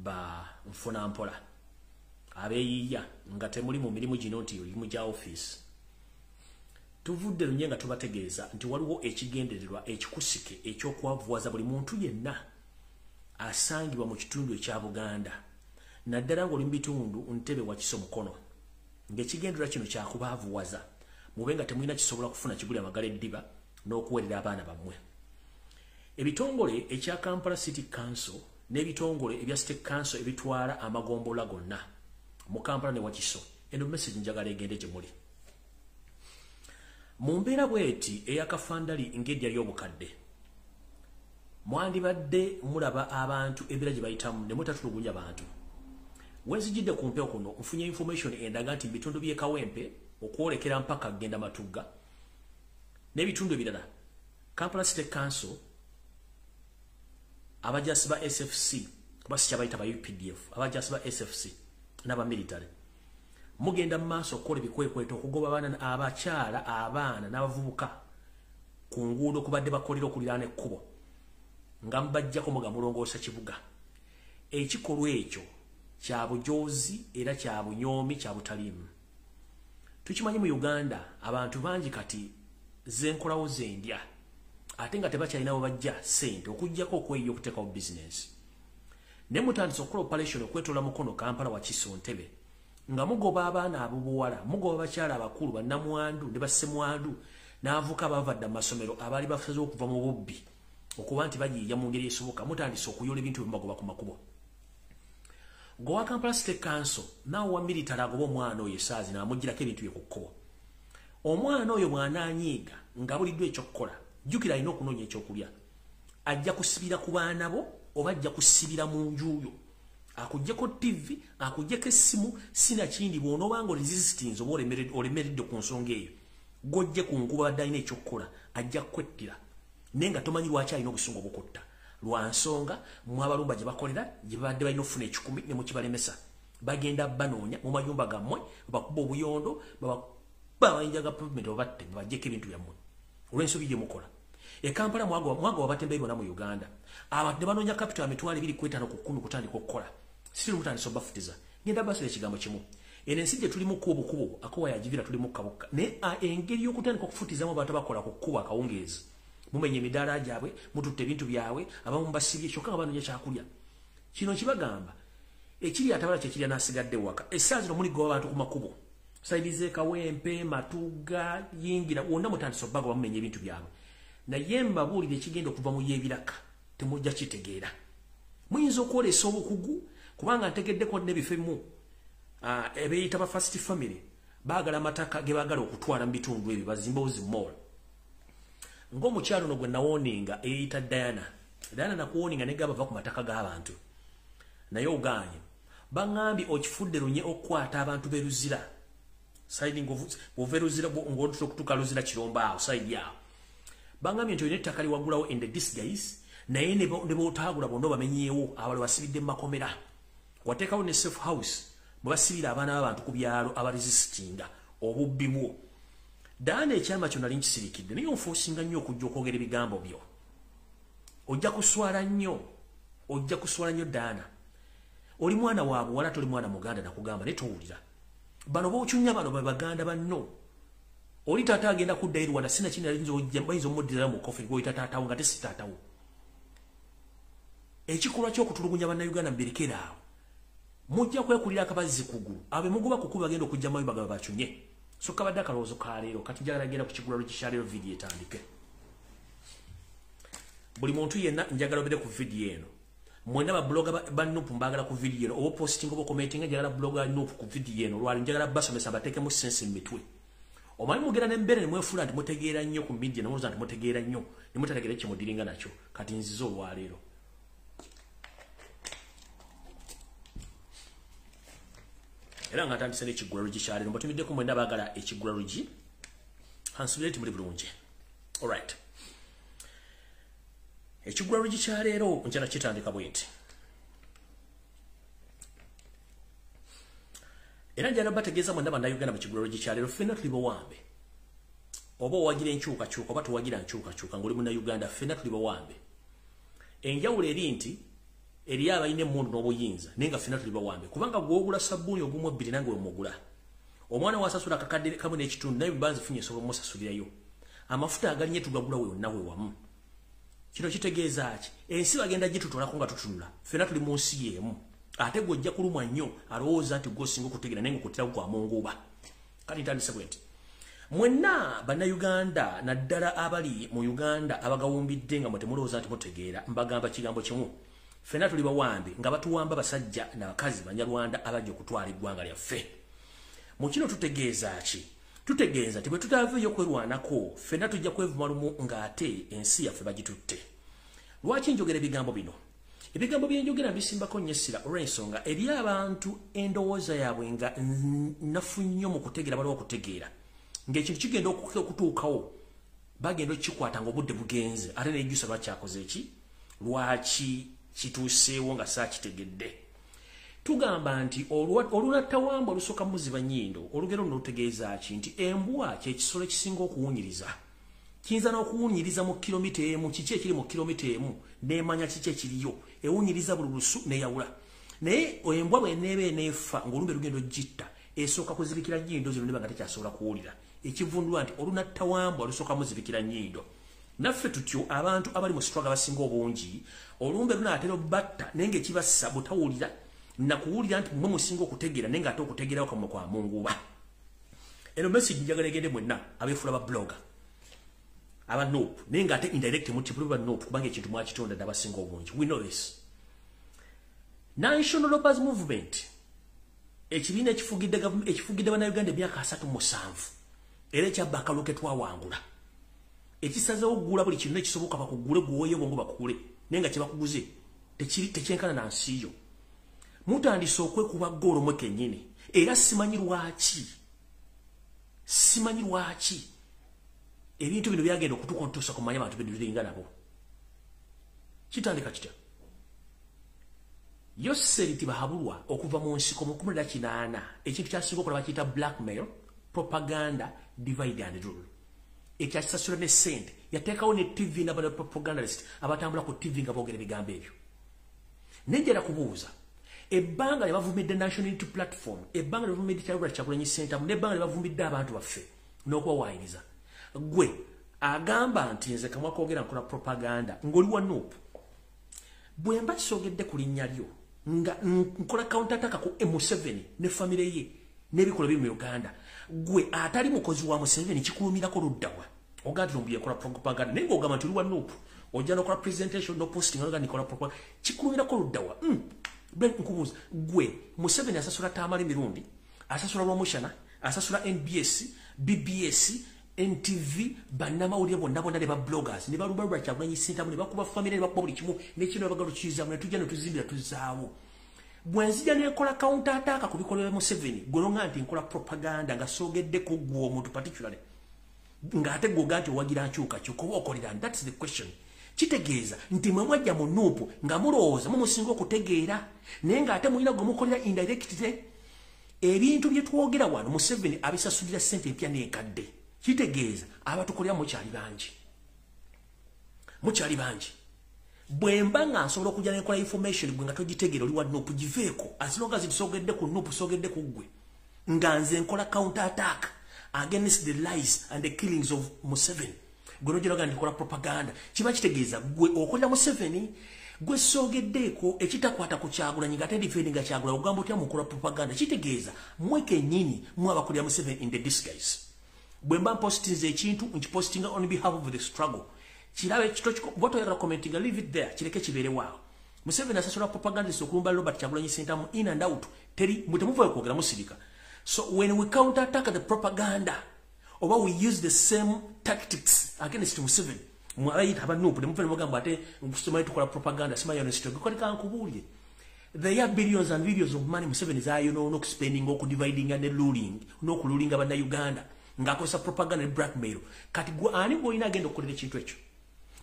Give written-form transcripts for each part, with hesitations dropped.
ba nfuna mpola abeyiya nga temuli mu mirimu gino nti oli mu ja office tuvudde lunye nga tubategeeza nti waliwo ekigendererwa ekikusike ekyokwavuwaza buli muntu yenna asangibwa mu kitundu ekya Buganda naddala ng'oli mu bitundu Ntebe Wakiso Mukono ng'ekigendererwa kino kyakubaavuwaza mube nga temulina kisobola kufuna kiguli amagala eddiba n'okuwerera abaana bammwe. Ebitongole ekya Kampala City Council n'ebitongole ebya State Council ebitwala amagombola gonna mu Kampala ne Wakiso eno message njagala egende gye muli. Mu mbeera bweti eyakafandali ng'edya ly'obukadde mwandibadde mulaba abantu ebira gye bayitamu ne mutatulugunya bantu. Wenzijidde ku mpewo kuno nfunye information endaga nti bitundu by'e Kawempe okwolekera mpaka genda Matugga n'ebitundu ebirala Kampala City Council abajasi ba SFC basi bayita ba UPDF abajasi ba SFC n'aba military mugenda maaso okukola ebikwekweto okugoba abakyala abaana n'abavubuka ku nguudo kubadde bakolera okuliraana ekkubo nga mbajjako muga mulongoosa kibuga. Ekikolwa ekyo kya bujozi era kya bunyoomi kya butaliimu. Tukimanyi mu Uganda abantu bangi kati zenkolawo zendya ate nga tebakyalinawo bajja ssente okuggyako okweyiyo okuteekawo business. Ne mutandise okukola operation okwetola Mukono Kampala Wakiso Ntebe nga mugoba abaana abobuwala mugoba abakyala abakulu bannamwandu ne bassemwandu n'avuka abavadde mu masomero abaali bafuze okuva mu bubbi okuba nti bagiyiya mu ngeri esoboka mutandise okuyola ebintu ebimagoba ku makubo. Gowa Kampala State Council naawe wa military agoba omwana oyo esaazi n'amugirako ebintu bye ku kkubo. Omwana oyo bw'anaanyiiga nga buliddwa ekyokukola jjukira alina okunoonya ekyokulya ajja kusibira ku baana bo oba ajja kusibira mu njuuyo akuggyeko TV akuggyeko essimu sinakindi bw'onoobanga resistance oba olemeredde ku nsonga eyo gojje ku nkuba badde alina ekyokukola ajja kwettira naye nga tomanyi lwaki alina obusungu obukutta lwa nsonga mu abalumba gye bakolera gye babadde balina okufuna ekikumi ne mukibalemesa bagenda banoonya mu mayumba gammwe bakuba obuyondo babayinja ga pavement obatte babaggyeko ebintu byammwe olw'ensobi gye mukola. Kampala mwago wabatembeyi bonna mu Uganda abantu ne banoonya capital emitwalo 2.5 ku 10 kutandika okukola siri mutandisa obafutiza ngenda basula ekigambo kimu eno ensi gye tulimu kubukubo akowa yagivira tulimu kabuka ne engeri y'okutandika okufutizamu abantu bakola ku kkuba akawungeezi mumenye emidaala gyabwe mututte ebintu byabwe abamu basibye kyokka nga banoonya kyakulya. Kino kibagamba ekiri atabala kyekirya n'asigadde waka essaazi no muligoba abantu ku makubo Saidize Kawempe Matugga yingira wonna mutandisa obbago bamumenye ebintu byabwe naye mbabuulire ekigenda okuva mu y'ebiraka temujja kitegeera. Muyinza okwolesa obukugu kubanga ntegeddeko n'ebifo ebimu ebeeyita ba first family baagala amataka ge baagala okutwala mu bitundu ebyo bazimbawo zi mall. Ng'omukyalo no gwe nawooninga eyita Diana nakuwooninga ne gaba va ku mataka g'abantu naye ogaanye baŋŋambye okifudde lunye okukwata abantu beruzira saidi ngoveruzira ngotuto kutuka luzira kiromba awo saidi awo baŋŋambye nti olina ettaka liwagulawo in the disguise naye ne bootagula bonna bamenyeewo abali basibidde mu makomera wateekawo ne safe house bwe basibira abaana b'abantu ku byalo abaresistinga obubbi bwo. Daana ekyama kyo nali nkisirikidde naye onfoosinga nnyo okujja okwogera ebigambo byo ojja kuswala nnyo Daana. Oli mwana wa buwala toli mwana Muganda nakugamba naye towulira bano b'okyunya bano be Baganda banno oli taata agenda kudda eri Rwanda sina kindi bayinza omuddira mu kofi gw'oyita taatawo nga tesi taatawo. Ekikolwa ky'okutulugunya bannayuganda mberekera awo mujja kwekulira akabazzi kugulu abe mugoba kukuba bagenda okujja mu mayumba gaba bakyunye so kabadde akalowoozo ka leero kati njagala genda ku kigulalo kikyaleero vidiyo etandike. Buli muntu yenna njagala obere ku vidiyo eno mwenda ba bloga ba Nupu mbagala ku vidiyo eno oba posting oba commenting njagala bloga Nupu ku vidiyo eno lwali njagala basomesa bateekemu sense mu mitwe. Omanyi mugera n'embeera ne mwefuula nti mutegeera nnyo ku media n'olowooza nti mutegeera nnyo ne mutategeera kyemudiringa nakyo kati nzize olwaleero. Era nga ntandise n'ekiggula lugi kyaleero mbatumiddeko mwenda baagala ekiggula lugi hansubire ti muli bulungi. Alright. Ekiggula lugi kyaleero njala kitandika bweti. Era njala bategeeza mwenda bannayuganda mu kiggula lugi kyaleero ffenna tuli bawambe. Oba owagira enkyukakyuka oba towagira nkyukakyuka ng'oli munnayuganda ffenna tuli bawambe. Enjawulo eri nti eri abayine mundu n'obuyinza nenga fina tuli bawambe kubanga gwogula sabuni ogumu ebiri nange omugula omwana wasasula kakadde kamu n'ekitundu naye bibanzi funye solo musasulirayo amafuta agalinye tugagula we nawe wamu kino kitegeeza ki ensi bagenda gitutolako nga tutunula fina tuli mu nsi yemu ate gojja kulumwa nnyo alowooza nti gosinga okutegera naye ngokutiraku kwa munguba kati ntandise bwenti mwenna bannayuganda naddala abali mu Uganda abagawumbidde nga mutemulowooza nti mutegeera mbagamba kigambo kimu fena tuli bawambe nga batuwamba basajja n'abakazi banyarwanda abajja okutwala eggwanga lyaffe mu kino tutegeeza ki tutegeeza nti bwe tutaaveeyo kwerwanako fena tujja kwevuma lumu ng'ate ensi yaffe bagitutte lwaki njogera ebigambo bino ebigambo byenjogera bisimbako nnyo essira olw'ensonga eri abantu endowooza yaabwe nga nafu nnyo mu kutegeera baliwo okutegeera ng'ekintu kigenda okutuukawo bagenda okukikwata ng'obudde bugenze ate nejjusa lwakyakoze eki lwaki kituuseewo nga saakitegedde tugamba nti olunattawamba olusooka muziba nnyindo olugero luno lutegeeza ki nti embwa kyekisolo ekisinga okuwunyiriza kiyinza n'okuwunyiriza mu kilomita emu kiki ekiri mu kilomita emu n'emanya kiki ekiriyo ewunyiriza buli lusu n'eyawula naye embwa bw'eneeba eneefa ng'olumbe lugendo gitta esooka kuzibikira nnyindo zino neba nga tekyasobola kuwulira ekivundulwa nti olunattawamba olusooka muzibikira nnyindo naffe tutyo abantu abali mu sitwaga basinga obungi olumbe lunaatera obbatta naye ng'ekibassa butawulira nakuwulira nti mwe musinga okutegeera naye ng'ate okutegeerawo kamwe kwa munguba eno message njagala egende mwenna abeefula ba blogger aba nope naye ng'ate indirect multiple ba nope kubanga ekintu mwakitonda dda abasinga obungi we know this National Lopers Movement ekibiina ekifugidde bannayuganda emyaka 37 era ekyabba akalulu ke twawangula ekisazeewo okugula buli kintu ekisoboka bakugule gwoye bongo bakugule naye nga kye bakuguze tekyenkana na nsi yo mutandise okwekuba ggoolo mwe kennyini era simanyi lwaki ebintu bino byagenda okutukontosa kumanya abantu betulinga nabo kitandika kitya Yoseri tibahabulwa okuva mu nsiko mu 18 ekintu kyasinga okulaba kiyita blackmail propaganda divide and rule ekyakisasula ne sente yateekawo ne TV n'abana propagandist abatambula ku TV nga boogera ebigambo ebyo nejjera kubuuza ebbanga lye bavumidde National Unity Platform ebbanga lye bavumidde Kyagulanyi Center n'ebbanga lye bavumbidde abantu baffe n'okubawaayiriza gwe agamba nti nze kamwa koogera nkola propaganda ng'oli wa Nuupu bwe mba soogedde ku linnya lyo nga nkola counter-attack ku Museveni ne famire ye n'ebikola biri mu Uganda gwe atali mukozi wa Museveni kikulumirako luddawa ogandi Lumbuye kola propaganda naye ng'ogamba nti oli wa Nuupu ojja n'okola presentation no posting olga nikola propaganda kikulumirako luddawa ben nkubuuza gwe Museveni asasula taamala emirundi asasula lw'omushana asasula NBS BBS NTV bannamawulire bonna ne ba bloggers ne balubalwa Kyagulanyi Center ne bakuba family ne bakuba buli kimu n'ekino bagalo kizamu ne tujja ne tuzimbira tuzaawo bwenzija ne kola counter attack ku bikola bya Museveni golonga nti nkola propaganda nga soogedde ku gwo omuntu particularly ng'ate gwoga nti owagira nkyuka kyuka okolera that's the question kitegeeza nti mwe mwajja mu Nuupu nga mulowooza mumusinga okutegeera naye ng'ate mulina gwe mukolera indirectly ebintu bye twogera wano Museveni abisasulira ssente empya n'enkadde kitegeeza abatukolera mukyali bangi bwe mba nga nsobola okujja n'enkola information gwe nga togitegeera oli wa Nuupu giveeko as long as tusogedde ku Nuupu sogedde ku gwe nga nze nkola counter attack against the lies and the killings of Museveni gwe nogeraga ndikola propaganda kiba kitegeeza gwe okolera Museveni gwe sogeddeeko ekitakwata ku Kyagulanyi nga tendifeedinga nga Kyagulanyi ogamba otya mukola propaganda kitegeeza mwe kennyini mwe abakolera Museveni in the disguise bwe mba mpostinze ekintu nkipostinga on behalf of the struggle kirabe ekito botoyagala commenting leave it there kireke kibeere waawo Museveni asasula propaganda okulumba Robert Kyagulanyi Center mu in and out teri mutemuvayo kwogera musirika so when we counter attack the propaganda oba we use the same tactics against Museveni mwabayita aba Nuupu nemufene mugamba ate nkusoma tukola propaganda sima honest kukoleka nkubuulye there are billions and billions of money Museveni is no spending or dividing and ruling no kululinga bana Uganda ngakosa propaganda and blackmail kati gwe ani boyina agenda okukolera ekintu ekyo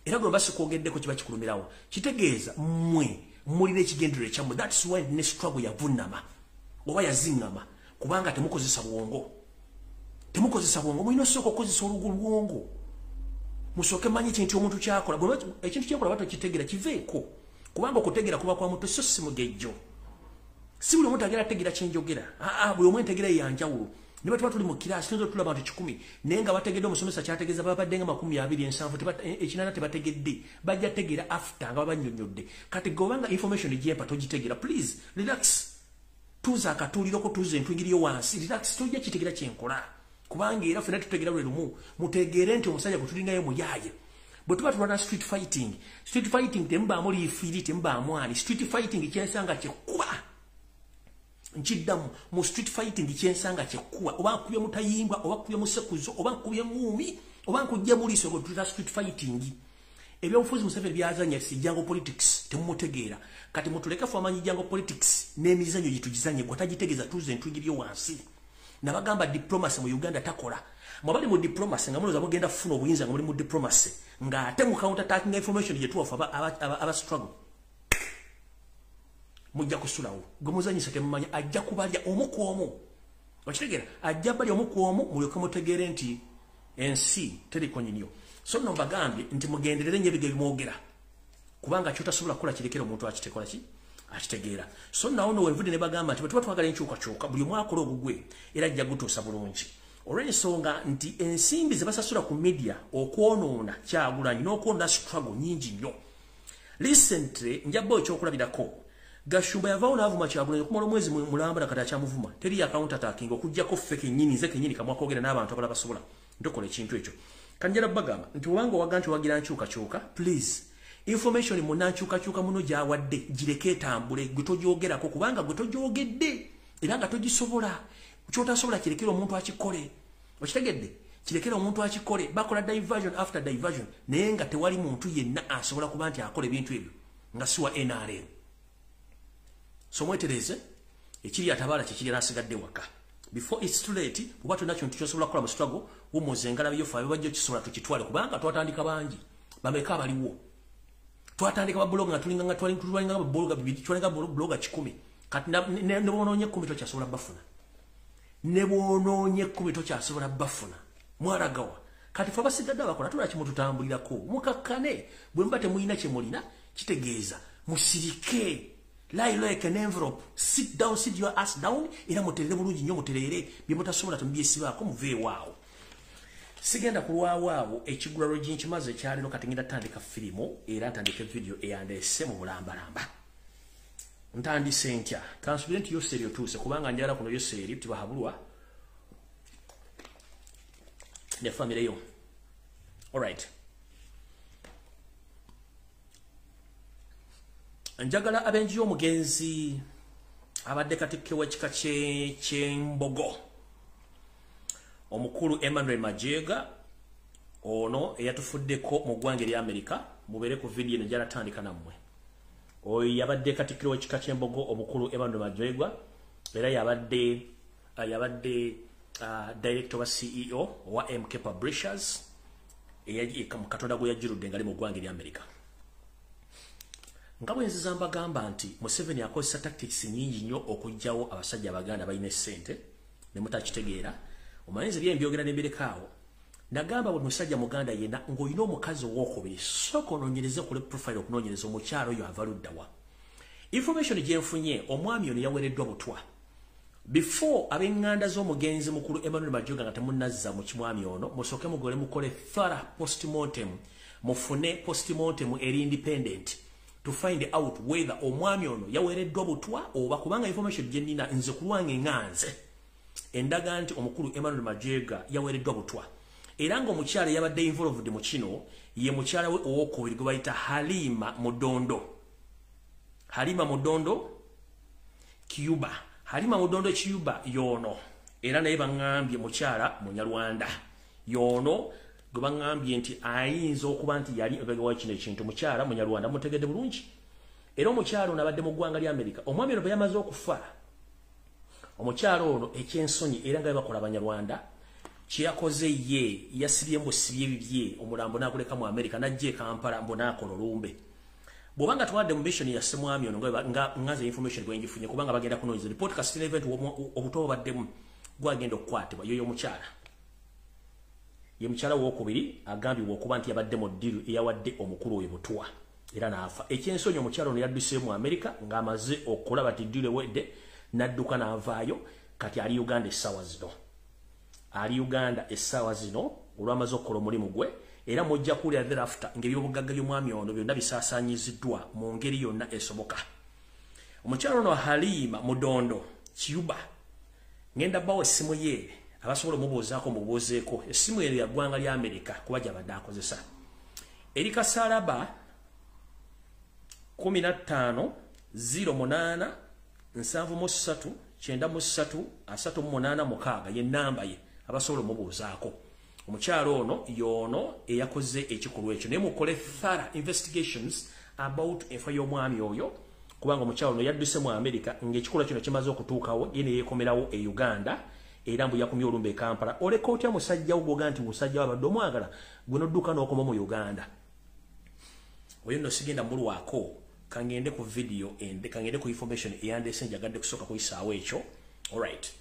era gwe basi kwogeddeko kiba kikulumirawo kitegeeza mmwe mulina ekigendero kyammwe that's why ne struggle yavunama oba yazingama kubanga temukozesa bwongo mulina osooka okukozesa olwongo musooke manyi ekintu omuntu kyakola ekintu kyakola bato kitegeera kiveeko kubanga okutegera kuba kwa muntu so si mugejjo si buli omuntu agera ategera kyenjogera buli omuntu ategera yanjawulo ne batuba tuli mu kirasi tuzo tulaba abantu 10 naye nga bategedde omusomesa kyategeeza babadde nga 27 ekinana tebategedde bajja tegera after nga babanyonyodde kati gobanga information ejempa togitegera please relax tuza akatuliro ko tuze entwingiriyo wansi relax tojja kitegera kyenkola kubanga era fena tutegera bwe lumu mutegere nti omusajja kutulingayo muyaye bwe tuba tulwana street fighting temba muri ifiri temba mwani street fighting kyensanga kyekuba nchiddamu mu street fighting kyensanga kyekuba oba kuye mutayimbwa oba kuye musekuzo oba kuye ngumi oba kujja muri soko tuta street fighting ebyo mfuzi Museveni byazanya si jango politics temutegeera kati mutuleka famanyi jango politics n'emizanyo gitugizanye gwatagitegeza tuze entwingiriyo wansi nabagamba diplomacy mu Uganda takola mwabali mu diplomacy nga muloza mugenda funa obuyinza nga muri mu diplomacy nga ate mu counter attacking information yetuwafu aba struggle mujja kusulawo gwe muzanyisa temumanya ajja kubalya omukwomo okitegera ajja balya omukwomo mulyoke mutegeere nti ensi terikonyinyo so no bagambye nti mugenderere nyebiga bimwogera kubanga kyotasobola kukola kirekera omuntu akitekola ki akitegeera so nawo no wenvudde ne bagamba nti tuba twagala enkyukakyuka buli mwakola ogugwe era ajja gutuusa bulungi olw'ensonga nti ensimbi ze basasula ku media okwonoona Kyagulanyi n'okwonda struggle nyingi nnyo recently njabbo ekyokulabirako Gashumba yavaawo n'avuma Kyagulanyi okumala omwezi mulamba nakati akyamuvuma teri account attacking okujjako feke nnyini nze kennyini kamwakwogera n'abantu abala basobola ntokola ekintu ekyo kanjala bagamba nti obanga owaga nti wagira nkyukakyuka please information munankyukakyuka muno gyawadde gireke etambule gwe togyogerako kubanga gwe togyogedde era nga togisobola kyotasobola kirekera omuntu akikole okitegedde kirekera omuntu akikole bakola diversion after diversion naye nga tewali muntu yenna asobola kuba nti akola ebintu ebyo nga siwa NRM so mwetereze ekiri atabala kikiri nasigadde waka before it's too late kuba tuna kintu kyosobola kukola mu struggle wumuzengala byo fa bajjo kisobola tukitwale kubanga twatandika bangi bameka baliwo twatandika ba blog nga tulinga nga twalinga ba blog bibiri twalinga blog 10 kati ne bononye 10 to kyasobola bafuna ne bononye 10 to kyasobola bafuna mwaragawa kati fa basigadde abakola tula kimu tutambulirako mukakkane bwe mbate muyina kye mulina kitegeeza musirike lie like an envelope sit your ass down era muterere bulungi nnyo muterere bye mutasobola tumbiyesibako muve waawo sigenda kulwawaabo ekigulalo ginkimaze kyalino kati ngenda tandika firimu era ntandika video eyandese mu bulambalamba ntandise ntya kansubire nti yoseri otuuse kubanga njala kuno yoseri tibahabulwa ne family yo alright njagala abenji omugenzi abadde katikke wekika ky'embogo omukulu Emmanuel Majega ono eyatufuddeko mu ggwanga erya America mubere ku video eno njala tandika nammwe oyo yabadde katikkiro wekika ky'embogo omukulu Emmanuel Majega era yabadde director wa CEO wa MK Publishers katonda gwe yajjirudde ngali mu ggwanga erya America nga bwenziza mbagamba nti Museveni akozesa tactics nyingi nnyo okujjawo abasajja abaganda balina essente ne mutakitegeera omanyize byembyogera n'embirekawo nagamba buli musajja muganda yenna ng'olina omukazi owokubiri sooka onoonyereze kule profile okunoonyereza omukyalo oyo ava luddawa information gyenfunye omwami ono yaweereddwa butwa before ab'eŋŋanda z'omugenzi mukulu Emmanuel Majega nga temunnazza mu kimwami ono musooke mugole mukole thorough postmortem mufune postmortem eri independent to find out whether omwami ono yaweereddwa butwa oba kubanga information gyenina nze kulwange ŋŋanze endaga nti omukulu Emmanuel Majega yaweereddwa butwa era ng'omukyala yabadde involved mu kino ye mukyala we owokubiri gwe bayita Halima Mudondo Cuba yono era naye baŋŋambye mukyala Munyarwanda yono gwe baŋŋambye nti ayinza okuba nti yali ebegewa kino ekintu mukyala Munyarwanda mutegedde bulungi era omukyala ono abadde mu ggwanga lya America omwami ono bwe yamaze okufa omukyala ono ekyensonyi era nga bakola Abanyarwanda kyeyakoze ye yasibye mbusibye bibye omulambo n'aguleka mu America n'ajja e Kampala mbonaakola olumbe bw'obanga twadde mu mission ya semwami ono nga nganze information gwe ngifunye kubanga bagenda kunoonyeza report casting event obuto baddemu gwagenda okukwatibwa yoyo omukyala ye mukyala w'okubiri agambibwa okuba nti yabadde mu ddiru eyawadde omukulu we butwa era nafa. Ekyensonyi omukyalo ono yadduse mu America ng'amaze okulaba ti dile wedde n'adduka n'avaayo kati ali Uganda essaawa zino. Ali Uganda essaawa zino olw'amaze okukola omulimu gwe era mujja kuwulira thereafter ng'ebyobugagga by'omwami ono byonna bisaasaanyiziddwa mu ngeri yonna esoboka. Omukyalo ono Halima Mudondo Kiyuba ngenda bawo essimu ye abasobola omubuuzaako mubuuzeeko essimu eyo ya ggwanga lya America kuba gy'abadde akozesa. Eri Kasaraba 15 08 73 93 38 mukaaga ye namba ye abasobola omubuuzaako. Omukyalo ono yono eyakoze ekikolwa ekyo naye mukole thorough investigations about enfa y'omwami oyo kubanga omukyalo ono yadduse mu America ng'ekikolwa kino kimaze okutuukawo ye ne yeekomerawo e Uganda era mbu yakumye olumbe e Kampala. Oleka otya musajja ugoga nti musajja wabadde omwagala gwe nodduka n'okoma mu Uganda. Oyo nno sigenda mulwako kangende ku video ende kangende ku information eyandese njagadde kusooka kuyisaawo ekyo. Alright.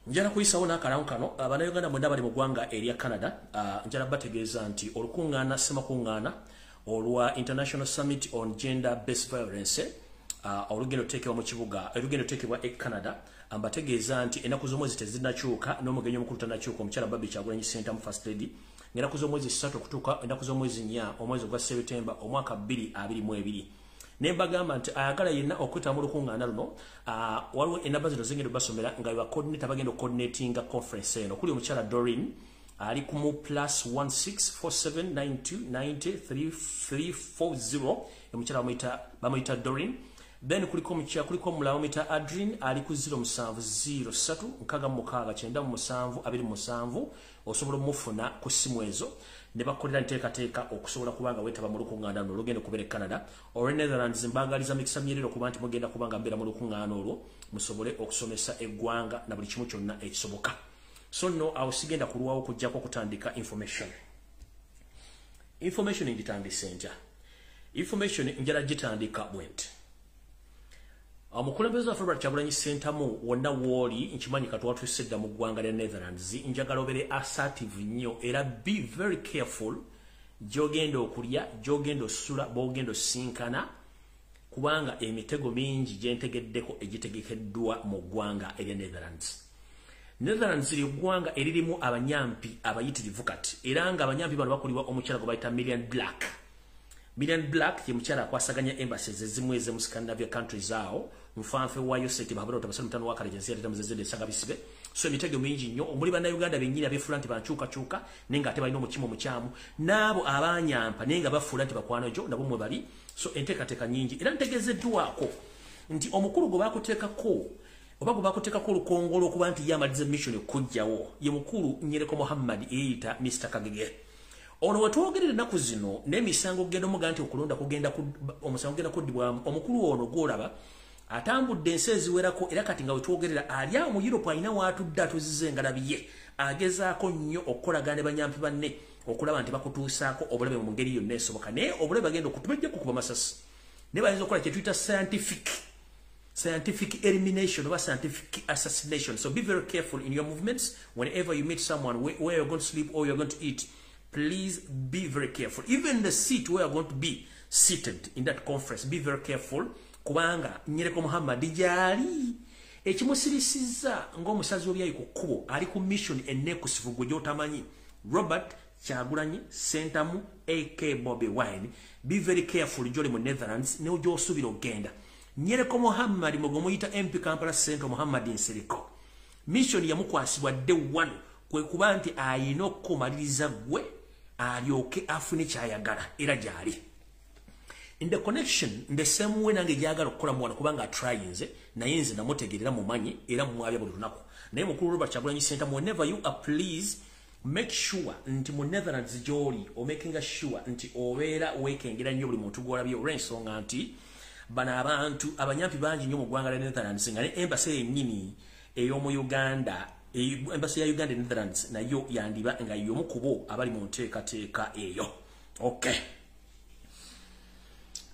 Njala kuyisaawo n'akalaamu kano Abannayuganda mwenda bali mu ggwanga erya Canada njala bategeeza nti olukungaana semakungaana olwa International Summit on Gender Based Violence olugendo tekebwa mu kibuga olugendo tekebwa e Canada ambategeeza nti ennaku z'omwezi tezinakyuka n'omugenyi omukulu tanakyuka omukyala Bobi Kyagulanyi Ssentamu mu First Lady ng'ennaku z'omwezi 3 okutuuka ennaku z'omwezi 4 omwezi gwa September omwaka 2022. Nembagamba nti ayagala yenna okweta mu lukungaana luno waliwo enamba zino zingenda basomera nga bwe bacoordinate bagenda coordinatinga conference eno kuli omukyala Doreen ali ku mu +16479290340 omukyala bamuyita Doreen. Then kuliko omulala bamuyita Adrien ali ku 0703 osobola omufuna ku ssimu ezo ne bakolera nteekateeka okusobola kubanga wetaba mu lukungaana luno olugenda okubeera e Canada or Netherlands. Mbagaliza mikisa myerero kuba nti mugenda kubanga mbeera mu lukungaana olwo musobole okusomesa eggwanga na buli kimu kyonna ekisoboka. So no awo sigenda kulwawo kujjako kutandika information ngitandise ntya. Information njala gitandika bwenti. Omukulembeze wa Robert Kyagulanyi Ssentamu wonna wooli nkimanyi kati watwisedda mu ggwanga lya Netherlands njagala obere assertive nnyo era be very careful gy'ogenda okulya gy'ogenda osula b'ogenda osinkana kubanga emitego mingi gyentegeddeko egitegekeddwa mu ggwanga erya Netherlands. Netherlands ly'eggwanga eririmu abanyampi abayitirivu kati era nga abanyampi bano bakolebwa omukyala gwe bayita Million Black ye mukyala akwasaganya embassies ezimu ez'emu Scandinavia countries awo mufanfe wayo seti babalo tabasala mutano wa kalejensi ya tamazeze de saga bisibe. So emitego mingi nnyo omuli Bannayuganda bennyini abeefula nti bankyuka nenga ate balina omukimu omukyamu n'abo abanyampa nenga bafuula nti bakwano gyo nabo mwe bali. So enteekateeka nyingi era ntegezeddwako nti omukulu gwe baakuteekako oba gwe baakuteekako olukongolo okuba nti ye amaliza mission okujjawo ye mukulu Nyereko Muhammad eyita Mr. Kagege. Ono wetwogerera ennaku zino n'emisango genda omuga nti okulonda kugenda omusango genda kuddibwamu omukulu ono gwolaba atambudde ensi eziwerako era kati nga wetwogerera ali awo mu Europe alina waatudde atuzize engalabi ye agezaako nnyo okukolagana ne banyampi banne okulaba nti bakutuusaako obulabe mu ngeri yonna esoboka naye obulabe bagenda okutubajja kukuba masasi ne bayinza okukola kye tuyita scientific elimination or scientific assassination. So be very careful in your movements whenever you meet someone where you're going to sleep or you're going to eat. Please be very careful. Even the seat where you're going to be seated in that conference, be very careful. Kubanga Nyereko Muhammad jali ekimusirisiza ng'omusazi obyayi ku kkubo ali ku mission ennekusifu gwe gy'otamanyi. Robert Kyagulanyi Ssentamu AK Bobi Wine. Be very careful gy'oli mu Netherlands ne gy'osuubira okgenda. Nyereko Muhammad mwe muyita MP Kampala Central Muhammad Nsereko. Mission yamukwasibwa dde wano kwe kuba nti ayina okumaliriza gwe alyoke afune kyayagala era gyali. In the connection, in the same way nange gyagala okukola mwana kubanga tryinze naye nze namutegerera mumanyi era mumwabya buli lunaku. Naye mukulu Robert Kyagulanyi Ssentamu, whenever you are, please make sure nti mu Netherlands gy'oli making sure nti obeera weekengera nnyo buli muntu gw'olabye olw'ensonga nti bano abantu abanyampi bangi nnyo mu ggwanga lya Netherlands nga ne embassy yennyini ey'omu Uganda embassy ya Uganda Netherlands nayo yandiba nga y'omu ku bo abali mu nteekateeka eyo. Okay.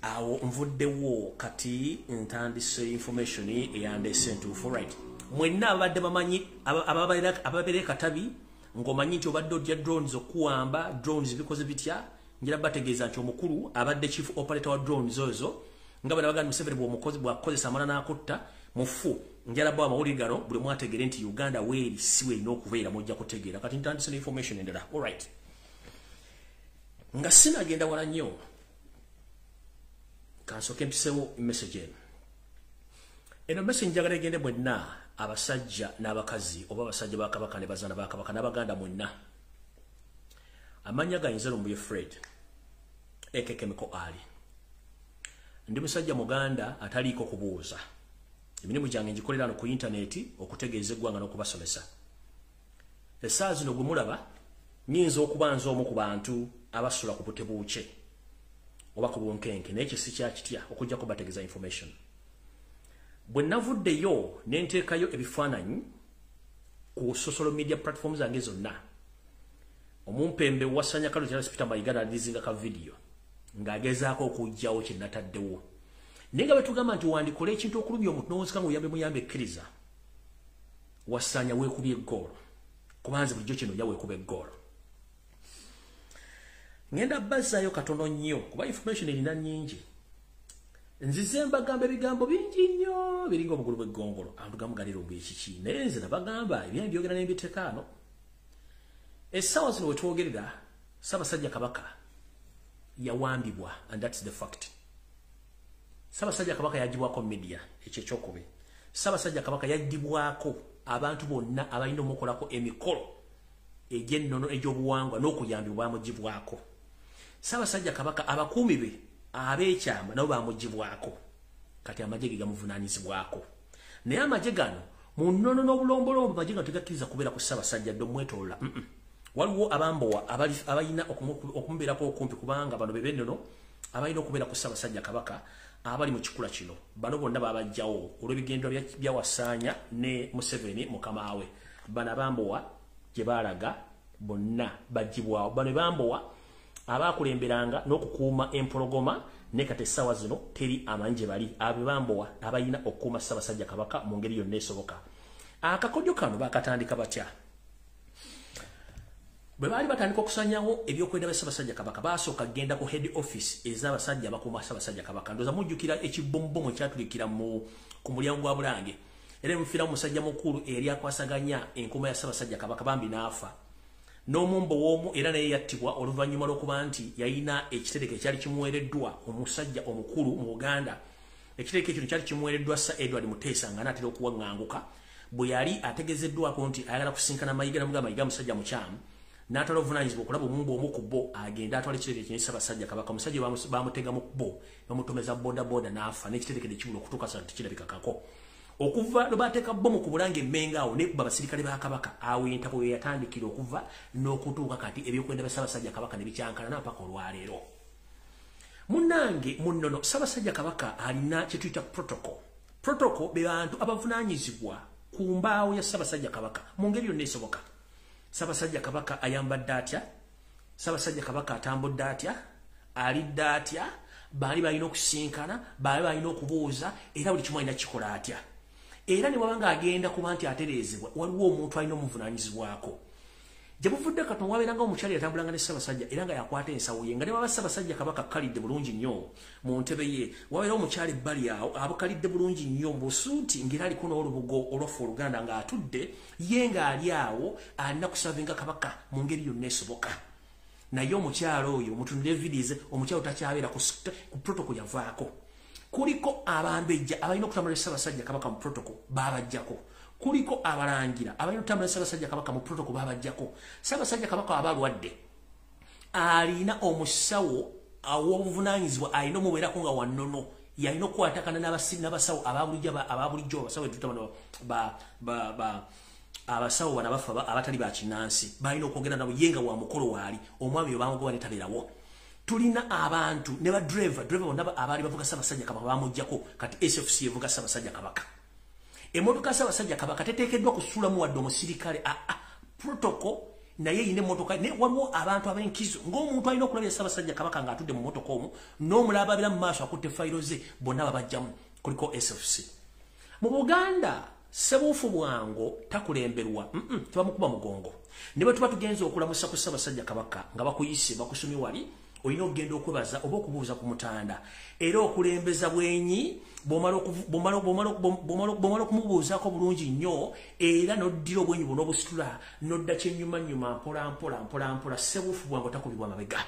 Awo nvuddewo kati ntandise information eyandese ntuufu. Right. Mwenna abadde bamanyi ababeera katabi ng'omanyi nti obadde ojja drones okuwamba drones bikoze bitya njira bategeeza nti omukulu abadde chief operator wa drones zozo ngaba nabaganda Museveni bw'omukozi bw'akozesa amala n'akutta mufu njala bwa mawulire gano buli mwategere nti Uganda weeri siwe n'okubeera mujja kutegeera kati ntandise information endala. All right, nga sinagenda wala nnyo kansoke mpisewo message eno message njagala egende mwenna abasajja n'abakazi oba abasajja ba Kabaka ne bazaana ba Kabaka n'abaganda mwenna. Amanya gayinza Lumbuye Fred ekekemiko ali ndi musajja muganda ataliko kubuuza emirimu gyange ngikolera no ku internet okutegeeza eggwanga n'okubasomesa. Essaawa zino gwe mulaba nyinza okubanza omu ku bantu abasula ku butebuuke oba ku bunkenke naye kisi kyakitya okujja kubategeeza information. Bwe navuddeyo ne nteekayo ebifaananyi ku social media platforms zange zonna, omumpembe wasanya kalo kyala Peter Mayiga alizinga ka video ng'agezaako okujjawo kye nataddewo. Naye nga betugamba nti wandikola ekintu okulubya omuntu n'owozeka ng'oyambe muyambe ekkiriza, wasanya weekubye eggoolo kubanze bulijjo kino ojja weekuba eggoolo. Ngenda bazzaayo katono nnyo kuba information erina nnyingi. Nzize mbagamba ebigambo bingi nnyo biringa obugulu bw'eggongolo abantu gamugalira obwekiki naye nze nabagamba ebyandyogera n'embiteekaano. Essaawa zino wetwogerera Ssaabasajja Kabaka yawambibwa and that's the fact. Ssaabasajja Kabaka yagibwako media ekyo ekyokubi. Ssaabasajja Kabaka yaddibwako abantu bonna abalina omukolako emikolo egy'ennono egy'obuwangwa n'okuyambibwa bamugibwako. Ssaabasajja Kabaka abakuumi be abeekyama nabo bamugibwako kati amagye ge gamuvunaanyizibwako. Naye amagye gano mu nnono n'obulombolombo amagye gano tegakkiriza kubeera ku Ssaabasajja dde omwetolola. Waliwo abambowa abalina okumubeerako okumpi kubanga bano bebennono abalina okubeera ku Ssaabasajja Kabaka abali mu kikula kino. Bano bonna babajjawo olw'ebigendo bya Wasaanya ne Museveni mukama we. Bano abambowa gye baalaga bonna bagibwawo. Bano bambowa abakulemberanga n'okukuuma empologoma ne kati essaawa zino teri amanyi gye bali. Abo bambowa abalina okukuuma Ssaabasajja Kabaka mu ngeri yonna esoboka. Akakodyo kano bakatandika batya? Bwe baali batandika okusanyawo ebyokwenda bya Ssaabasajja Kabaka basooka genda ku head office ez'abasajja abakuuma Ssaabasajja Kabaka. Ndowooza mujjukira ekibombomu ekyatulikira ku mulyango gwa Bulange era mufiiramu musajja mukulu eri akwasaganya enkuuma ya Ssaabasajja Kabaka bambi n'afa. N'omumbo w'omu era naye yattibwa oluvannyuma lw'okuba nti yalina ekitereke ekyali kimuweereddwa omusajja omukulu mu Uganda. Ekitereke kino kyali kimuweereddwa Sir Edward Muteesa nga n'atera okuwaŋŋanguka. Bwe yali ategezeddwako nti ayagala kusinkana Mayiga namugamba Mayiga musajja mukyamu n'atwala obuvunaanyizibwa okulaba omumbo omu ku bo agenda atwala ekitereke kino Ssaabasajja Kabaka. Omusajja bamutega mu bo bamutomeza boda n'afa n'ekitereke ne kibula okutuuka sa tekirabikakako. Okuva lwe bateeka bomu ku Bulange emmenga awo nekuba abasirikale ba Kabaka awo entabo we yatandikira okuva n'okutuuka kati ebyokwenda bya Ssaabasajja Kabaka ne bikyankana n'apaka olwaleero. Munnange munnono Ssaabasajja Kabaka alina kye tuyita protocol. Protocol be bantu abavunaanyizibwa ku mbaawo ya Ssaabasajja Kabaka mu ngeri yonna esoboka. Ssaabasajja Kabaka ayambadde atya? Ssaabasajja Kabaka atambudde atya? Alidde atya? Baali balina okusinkana, baali balina okubuuza era buli kimu alina kikola atya? Era ne wabanga agenda kuba nti atereezebwa waliwo omuntu alina omuvunaanyizibwako. Gye buvudde kati wabeeranga omukyala yatambulanga ne Ssaabasajja era nga yakwata ensawo ye nga ne waba Ssaabasajja Kabaka kalidde bulungi nnyo mu ntebe ye. Wabeera omukyala ebbali awo abukalidde bulungi nnyo mu busuuti ng'era aliko n'olubugo olwaffe Oluganda ng'atudde ye ng'ali awo alina kusavinga Kabaka mu ngeri yonna esoboka. Naye omukyala oyo mutunule vidize omukyala takyabeera ku protocol yavaako. Kuliko abambejja abalina okutambula Ssaabasajja Kabaka mu protocol babajjako. Kuliko abalangira abalina okutambula Ssaabasajja Kabaka mu protocol babajjako. Ssaabasajja Kabaka abalwadde alina omusawo aw'obuvunaanyizibwa alina omubeerako nga wannono yalina okukwatakana n'abasawo ababulijjo abasawo etutabano abasawo bana bafa abatali ba kinnansi balina okwogera nabo yenga wa mukolo waali omwami obamugoba netaberawo. Tulina abantu ne ba driver bonna abaali bavuga Ssaabasajja Kabaka bamujjako kati SFC evuga Ssaabasajja Kabaka. Emmotoka Ssaabasajja Kabaka teteekeddwa kusuulamu wadde omusirikale protocol naye yine emmotoka ne waliwo abantu ab'enkizo ng'omuntu alina okulabira Ssaabasajja Kabaka ng'atudde mu mmotoka omwo n'omulaba abira mu maaso akutte fayiro ze bonna babajjamu kuliko SFC. Mu Buganda Sebuufu Bwango takulemberwa tebamukuba mugongo. Ne bwe tuba tugenza okulamusa ku Ssaabasajja Kabaka nga bakuyise bakusomye wali oyina okugenda okwebaza oba okubuuza ku mutanda era okulembeza bwenyi bomala okumubuuzaako bulungi nnyo era noddira obwenyi buno obusitula nodda kyennyumanyuma mpola sebuufu bwangu takubibwa mabega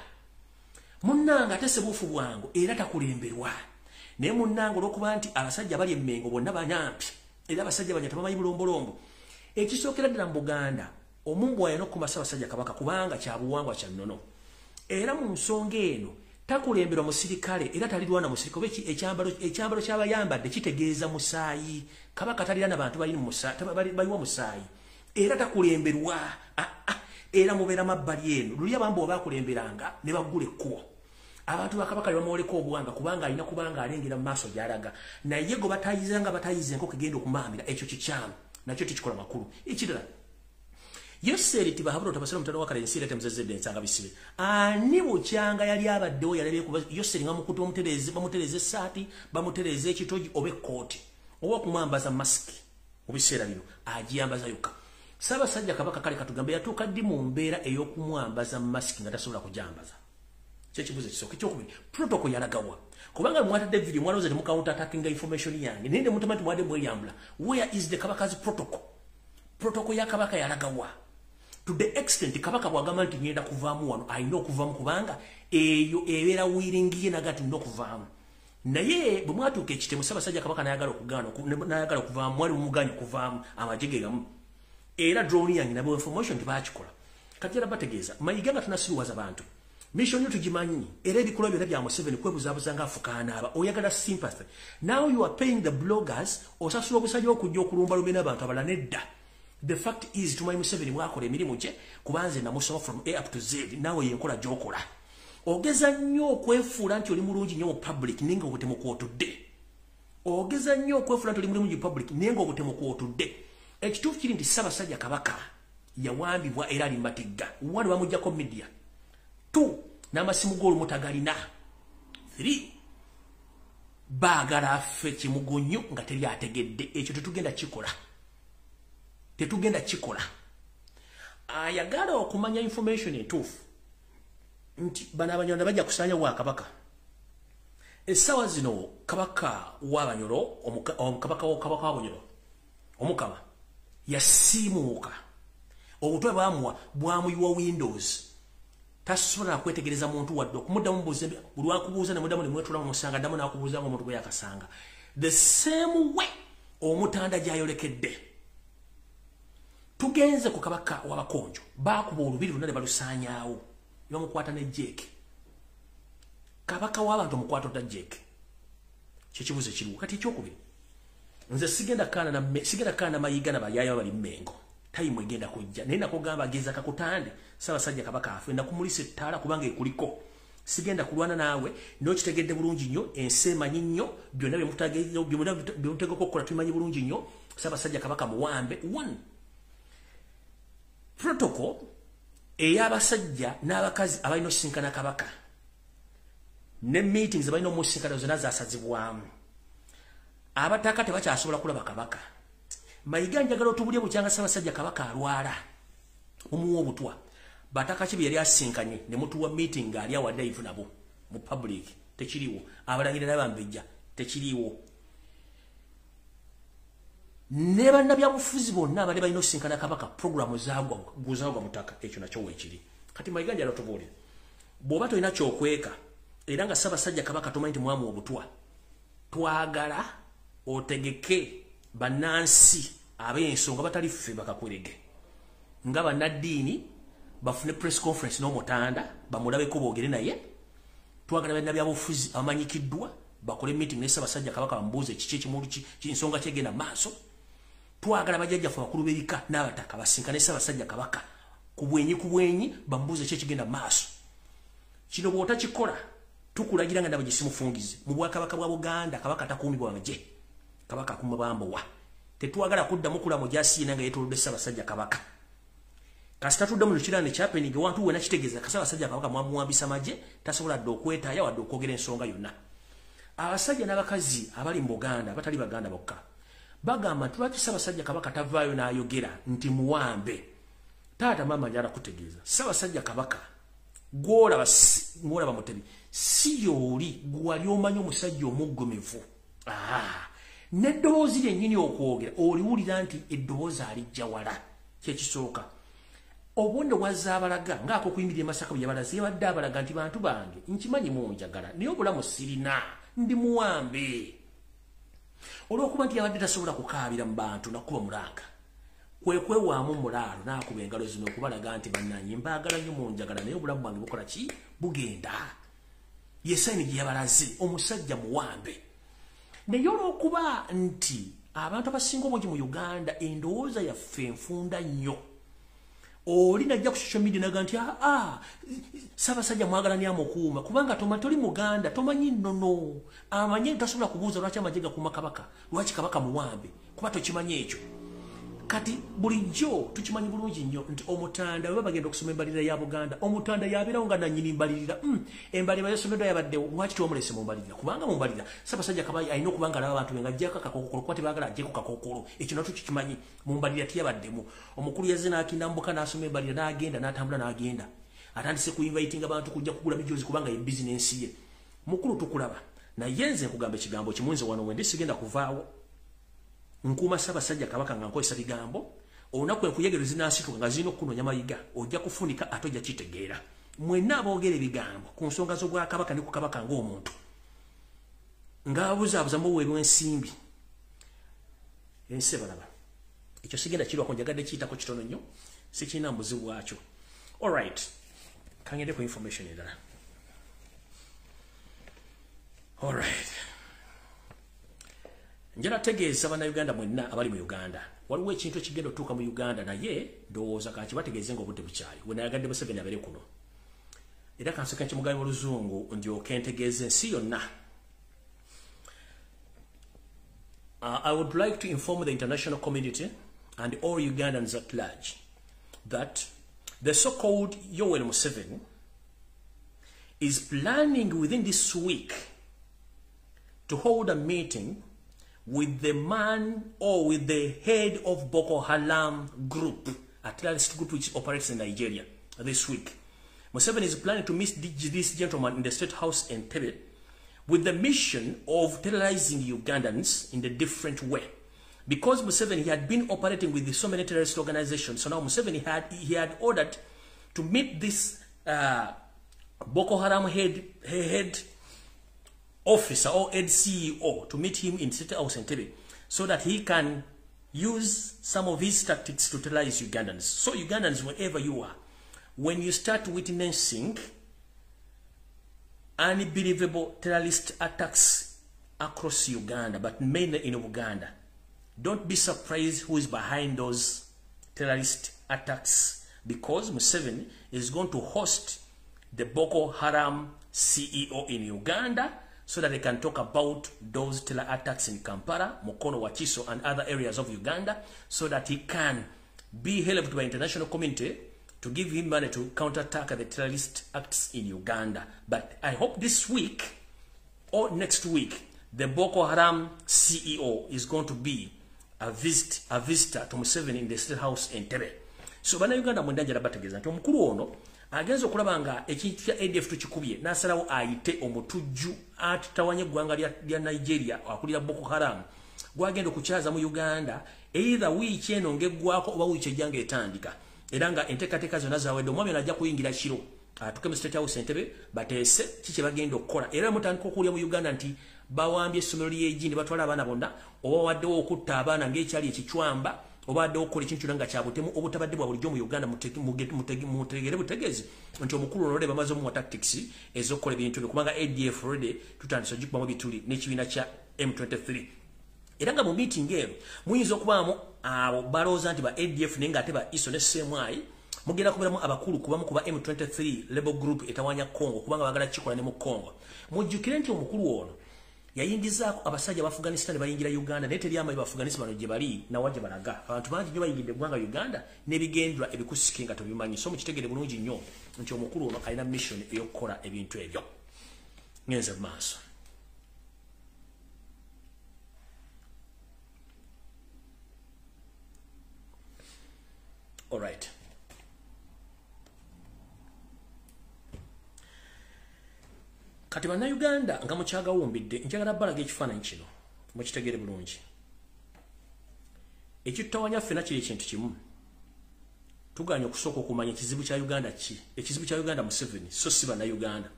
munnanga ate sebuufu bwangu era takulemberwa naye munnanga olw'okuba nti abasajja bali emmengo bonna banyampi era abasajja banya tebamanyi bulombolombo ekisookera ddala mu Buganda omungu ayina okukumba Ssaabasajja Kabaka kubanga kya buwangwa kya nnono era mu nsonga eno takulemberwa musirikale era talirwana musirikale ekyambalo ky'abayambadde kitegeeza musaayi Kabaka talirana bantu baliwa musaayi era takulemberwa era mubeera mabbali eno luli abambu oba akulemberanga ne baggula ekkubo abantu ba Kabaka bamwoleko obuwanga kubanga alina kubanga alengera mu maaso gy'alaga naye go batayizanga enkoko egenda okumamira ekyo kikyamu nakyo tikikola makulu ekirala Yoseri tibahabula tabasala mutano wakale nsire temzezede nsanga bisibe ani bukyanga yali abaddewo yalabye kuba Yoseri ngamukutu bamutereze saati bamutereze ekitogi obe kooti oba kumwambaza mask obiseera bino agiyambaza yokka Ssaabasajja Kabaka kale katugambe yatuuka ddi mu mbeera ey'okumwambaza mask nga tasobola kujambaza kyekibuzo kisooka ekyokubiri protocol yalagawa kubanga mwatadde video mwaloza ne counter attacking information yange nende mutamati mwade mweyambula where is the Kabaka's protocol ya Kabaka yalagawa to the extent Kabaka bwagamba nti ngenda kuvaamu wano ayina okuvaamu kubanga eyo ebeera wiringiye nagati ndo kuvaamu naye bwe mwatuuka ekitemu Ssaabasajja Kabaka nayagala okuvaamu mwali mumuganya okuvaamu amajege gamu era drone yange nabo information tibakikola kati era bategeeza mayiga nga tunasiruwaza abantu mission yo tugimanyi era ebikola byonna bya Museveni kwebuzaabuza nga afukaana aba oyagala sympathy now you are paying the bloggers osasula obusajja okujja okulumba lumena abantu abala nedda the fact is tumanyi Museveni mwakola emirimu gye kubanze namusoma from A up to Z nawe yenkola gyokola ogeza nnyo okwefuula nti oli mulungi nnyo mu public ninga obutemu kwotudde ogeza nnyo okwefuula nti oli mulungi mu public ninga obutemu kwotudde ekituufu kiri nti Ssaabasajja Kabaka yawambibwa era ali matigga wano bamuggyako media 2 n'amasimu g'olumutagalina 3 baagala affe kimugonyo nga teri ategedde ekyo tetugenda kikola ayagala okumanya information entuufu nti bano abanyolo bajja kusaanya wa Kabaka essaawa zino Kabaka w'Abanyolo Kabaka w'Abanyolo Omukama yasiimuuka obutwe bwamuyiwa Windows tasobola kwetegereza muntu wadde okumuddamu mbuuze buli wakubuuza ne muddamu ne mwetula mu musanga ddamu n'akubuuza nga omuntu bwe yakasanga the same way omutanda gy'ayolekedde tugenze ku Kabaka w'Abakonjo baakuba olubiri luna ne balusaanyaawo ne bamukwata ne jeeke Kabaka w'abantu omukwata odda jeeke kyekibuzo kiriwo kati ekyokubiri nze sigenda kaana mayiga nabayaayo bali mmengo time egenda kujja naye nakugamba ageza kakutande Ssaabasajja Kabaka afe nakumulisa ettaala kubanga ekuliko sigenda kulwana naawe n'okitegedde bulungi nnyo ensi emanyi nnyo byonna byemutegeka okukola tumanyi bulungi nnyo Ssaabasajja Kabaka muwambe 1 protocol ey'abasajja n'abakazi abalina osisinkana Kabaka ne meetings abalina omusinkana zonna zaasazibwamu abataka tebakyasobola kulaba Kabaka mayiga njagala otubulye bukyanga Ssaabasajja Kabaka alwala omuwa obutwa bataka kibi yali asinkanye ne mutuwa meeting ali awa live nabo mu public tekiriwo abalangira n'abambejja tekiriwo ne bannabyabufuzi bonna abali balina osinkana Kabaka programu zaagwa mutaka ekyo nakyo weekiri kati mayiga njagala otubulye bw'oba tolina kyokweka era nga Ssaabasajja Kabaka tomanyi nti mwamu obutwa twagala otegeke bannansi ab'ensonga batali ffe bakakwerege nga bannaddiini bafune press conference n'omutanda bamulabeko boogere naye twagala bannabyabufuzi abamanyikiddwa bakole meeting ne Ssaabasajja Kabaka bambuuze kiki ekimulu kinsonga kyegenda maaso twagala bajjajjaffe bakulu b'ebika n'abataka basinkane Ssaabasajja Kabaka ku bwenyi bambuuze ki ekigenda maaso kino bw'otakikola tukulagira nga ndaba gisimufungize mu Bwakabaka bwa Buganda Kabaka takuumibwa bamagye Kabaka akuma bambowa tetwagala kuddamu kulamu gyasiina nga yeetolodde Ssaabasajja Kabaka kasita tuddamu lukirane kyapeninga wantu wena kitegeeza Ssaabasajja Kabaka mwamuwambisa magye tasobola dde okwetaaya wadde okwogera ensonga yonna abasajja n'abakazi abali mu Buganda abatali Baganda bokka bagamba nti lwaki Ssaabasajja Kabaka tavaayo n'ayogera nti muwambe taata maama njala kutegeeza Ssaabasajja Kabaka Gwolaba Mutebi si yoli gwali omanyi omusajja omuggomevu. N'eddoboozi lyennyini okwogera oliwulira nti eddoboozi alijja wala kyekisooka. Obundi bwazaabalaga ng'ak'okuyimirira Masaka bwe yabalaze yabadde abalaga nti bantu bange nkimanyi munjagala naye obulamu sirina ndi muwambe. Olw'okuba nti yabadde tasobola kukaabira mu bantu nakuba mulanga kwe kwewaamu mulaalo n'akuba engalo zino okubalaga nti bannanyi mbaagala nnyo munjagala naye obulamu bwange bukola ki bugenda. Ye sayini gye yabalaze omusajja muwambe. Naye olw'okuba nti abantu abasinga obungi mu Uganda endowooza yaffe enfunda nnyo. Oli najja ku social media naga nti Ssaabasajja mwagala ni amukuuma kubanga toli Muganda tomanyi nnono amanye tasobola kubuuza lwaki amagye gakuuma kabaka lwaki kabaka muwambe kuba tokimanyi ekyo. Kati bulijjo tukimanyi bulungi nnyo nti omutanda bwe bagenda okusoma embalirira ya Buganda omutanda yabeerawo nga nannyini mbalirira embalirira yasomeddwa yabaddewo lwaki tomulese mu mbalirira kubanga mu mbalirira Ssaabasajja Kabaka alina okuba nga alaba abantu be nga ajjako akakookolo kuba tebaagala ajjeko kakookolo ekyo nakyo kikimanyi mu mbalirira tiyabaddemu. Omukulu yazze n'akinda mbuka n'asoma embalirira n'agenda n'atambula n'agenda atandise ku invitinga abantu kujja kugula bijoozi kubanga ye bizinensi ye. Mukulu tukulaba naye nze nkugamba ekigambo kimu nze wano wendi sigenda kuvaawo nkuuma Ssaabasajja Kabaka nga nkozesa bigambo olunaku enkuyegero zinaasituka nga zirina okukunoonya mayiga ojja kufunika ate ojja kitegeera. Mwenna aboogera ebigambo ku nsonga z'Obwakabaka ne ku Kabaka ng'omuntu ng'abuzaabuza muweebwa ensimbi ensi balaba ekyo sigenda kirwako njagadde kiyitako kitono nnyo sikirina mbuzi bwakyo. Alright, kangende ku information endala. Alright, njala tegeeza bannayuganda mwenna abali mu Uganda waliwo ekintu ekigenda otuuka mu Uganda naye ndowooza kankibategeeze ng'obudde bukyali we nayagadde Museveni abeere kuno era kansooka nkimugabi mu Luzungu ndyoke ntegeeze ensi yonna. I would like to inform the international community and all Ugandans at large that the so-called Yoweri Museveni is planning within this week to hold a meeting with the man or with the head of Boko Haram group, a terrorist group which operates in Nigeria this week. Museveni is planning to meet this gentleman in the State House in Entebbe with the mission of terrorizing Ugandans in a different way. Because Museveni had been operating with so many terrorist organizations, so now Museveni had ordered to meet this Boko Haram head officer or head CEO to meet him in State House in Entebbe so that he can use some of his tactics to terrorize Ugandans. So Ugandans, wherever you are, when you start witnessing unbelievable terrorist attacks across Uganda, but mainly in Uganda, don't be surprised who is behind those terrorist attacks, because Museveni is going to host the Boko Haram CEO in Uganda so that they can talk about those terror attacks in Kampala, Mukono, Wakiso, and other areas of Uganda, so that he can be helped by international community to give him money to counterattack the terrorist acts in Uganda. But I hope this week or next week, the Boko Haram CEO is going to be a visitor to Museveni in the State House in Entebbe. So bana Uganda mwendanjala bategeza nti omukulu ono agenza okulaba nga ekintu kya ADF tukikubye n'asalawo ayite omutujju atawanye eggwanga lya Nigeria akulira Boko Haram gwagenda okukyaza mu Uganda either wiiki eno ng'eggwako oba wiiki ejjanga etandika era nga enteekateeka zonna zaawedde omwami ono ajja kuyingira kiro atuuke mu State House Entebbe bateese kiki bagenda okukola era mutandika okuwulira mu Uganda nti bawambye essomero ly'egi ne batwala abaana bonna oba waddewo okutta abaana ng'ekyali ekicwamba oba waddewo okukola ekintu kyonna nga kyabutemu obutabadde bwa bulijjo mu Uganda mutegeere butegeezi nti omukulu ono bamaze omuwa tactics ez'okukola ebintu bye kubanga ADF already tutandise ogikubamu bituli n'ekibiina kya M23 era nga mu meeting eno muyinza okubaamu abo balowooza nti ba ADF naye ng'ate ba ISO ne CMI mugenda kubeeramu abakulu kubamu kuba M23 label group etawanya Congo kubanga baagala kikola ne mu Congo. Mujjukire nti omukulu ono yayingizaako abasajja ba Afghanistan bayingira Uganda naye teri amaanyi ba Afghanistan bano gye bali nawa gye balaga abantu bangi nnyo bayingidde eggwanga Uganda n'ebigendwa ebikusike nga tobimanyi so mukitegere bulungi nnyo nti omukulu ono alina mission ey'okukola ebintu ebyo. Ngenze mu maaso. All right. Kati bana Uganda nga muchaga wumbidde njagala balaga ekifaananyi kino mukitegere bulungi. Ekitawanya ffena kiri ekintu kimu. Tuganya okusooka okumanya ekizibu kya Uganda ki. Ekizibu kya Uganda Museveni so si bana Uganda.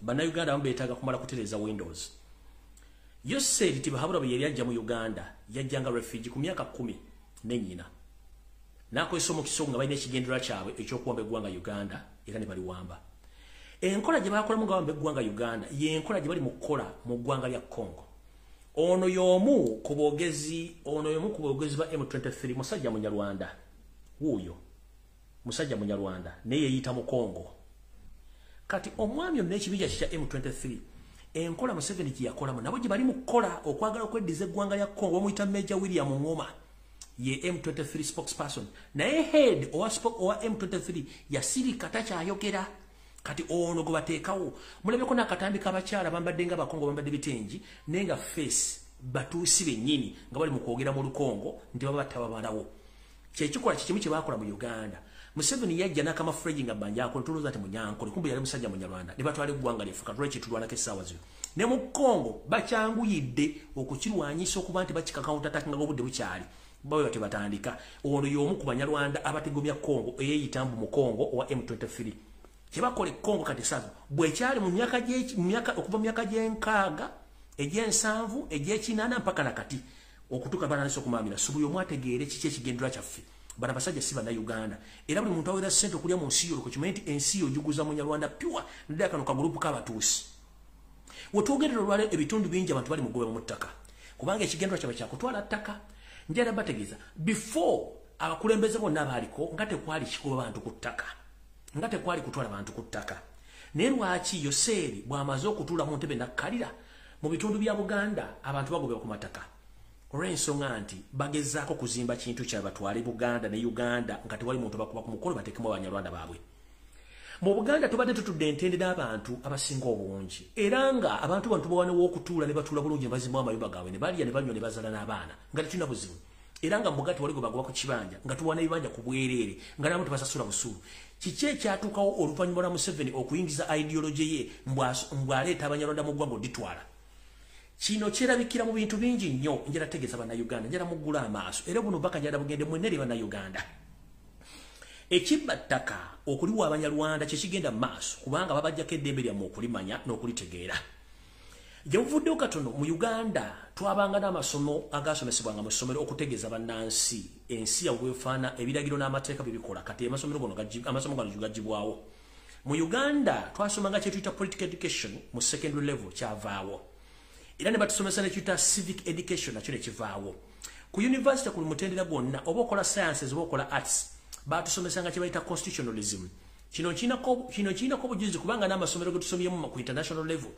Bana Uganda bambeetaaga kumala kutereza Windows. Yo said tiba habura bwe yali ajja mu Uganda yajjanga refugee ku myaka 10 n'ennyina. Nako isomo kisonga nga balina ekigendera kyabwe ekyokuwamba eggwanga Uganda era ne bali wamba. Enkola gye bakola mu gawamba eggwanga Uganda ye enkola gye bali mu kukola mu ggwanga lya Congo. Ono y'omu ku boogezi ba M23 musajja munyarwanda. Wuuyo musajja munyarwanda naye yeyita mu Congo. Kati omwami ono n'ekibija kya M23 enkola Museveni gye yakolamu nabo gye bali mu kukola okwagala okweddiza eggwanga lya Congo omuyita Major William Ngoma ye M23 spokesperson. Naye head owa M23 yasirika takyayogera. Kati ono gwe bateekawo mulabeko n'akatambi k'abakyala bambadde nga Bakongo bambadde bitengi nenga face batuusi bennyini nga bali mu kwogera mu Lukongo nti baba batababalawo. Kyekikola kikimu kye bakola mu Uganda. Museveni yajja n'akamafuregi nga bbanja akontoloza ati munyankole kumbe yali musajja munyarwanda ne batwala eggwanga lyaffe katulwaki tulwanako essaawa zino. Ne mu Congo bakyanguyidde okukirwanyisa okuba nti bakikakawutataka nga obudde bukyali bawe bati batandika. Ono y'omu ku banyarwanda abategomya Congo eyeeyitambu mu Congo owa M23. Kyebakole Congo kati sasa bwekyali mu myaka okuva mu myaka gy'enkaaga egy'ensanvu egy'ekinaana mpaka nakati okutuuka bananise okumamira subu y'omu ategeere kiki ekigendera kyaffe. Bana basajja si bana Uganda. Era buli muntu awera ssente okulya mu nsi yo kukimanyi nti ensi yo ojuguza munyarwanda pure naddala kano kagurupu k'abatuusi. Wetwogerera olwale ebitundu bingi abantu bali mugobe mu ttaka kubanga ekigendera kyabwe kyakutwala ttaka. Njala bategeeza before abakulembeze bonna abaaliko nga tekwali kikuba bantu ku ttaka nga tekwali kutwala bantu ku ttaka. Naye lwaki Yoseeri bw'amaze okutuula mu ntebe nakkalira mu bitundu bya Buganda abantu bagobebwa ku mataka olw'ensonga nti bagezaako kuzimba kintu kya batwale Buganda ne Uganda nga tewali muntu bakuba ku mukolo bateekemu abanyarwanda baabwe. Mu Buganda tubadde tutudde entende n'abantu abasinga obungi era nga abantu bantu bawane w'okutuula ne batuula bulungi ne bazimbamu amayumba gaabwe ne balya ne banywa ne bazaala n'abaana nga tetulina buzibu. Era nga mugati wali gwe bagoba ku kibanja nga tuwana ebibanja ku bwereere nga n'abantu basasula busulu. Kiki ekyatuukawo oluvannyuma lwa Museveni okuyingiza ideology ye mbw'aleeta abanyarwanda mu ggwanga oditwala. Kino kyerabikira mu bintu bingi nnyo njala tegeeza bannayuganda njala muggula amaaso era buno mpaka njala bugende mwenere bannayuganda. Ekibba ttaka okuliwa abanyarwanda kyekigenda mu maaso kubanga babajjako eddembe lyammwe okulimanya n'okulitegeera. Gye muvuddewo katono mu Uganda twabanga n'amasomo agaasomesebwanga mu ssomero okutegeeza bannansi ensi yabwe bwefaana ebiragiro n'amateeka bibikola kati amasomo gano gagibwawo. Mu Uganda twasomanga kye tuyita political education mu secondary level kyavaawo. Era ne batusomesa ne tuyita civic education nakyo ne kivaawo. Ku university ku mutendera gwonna oba okola sciences oba okola arts batusomesanga kye bayita constitutionalism. Kino kiinako obujulizi kubanga n'amasomero ge tusomyemu ku international level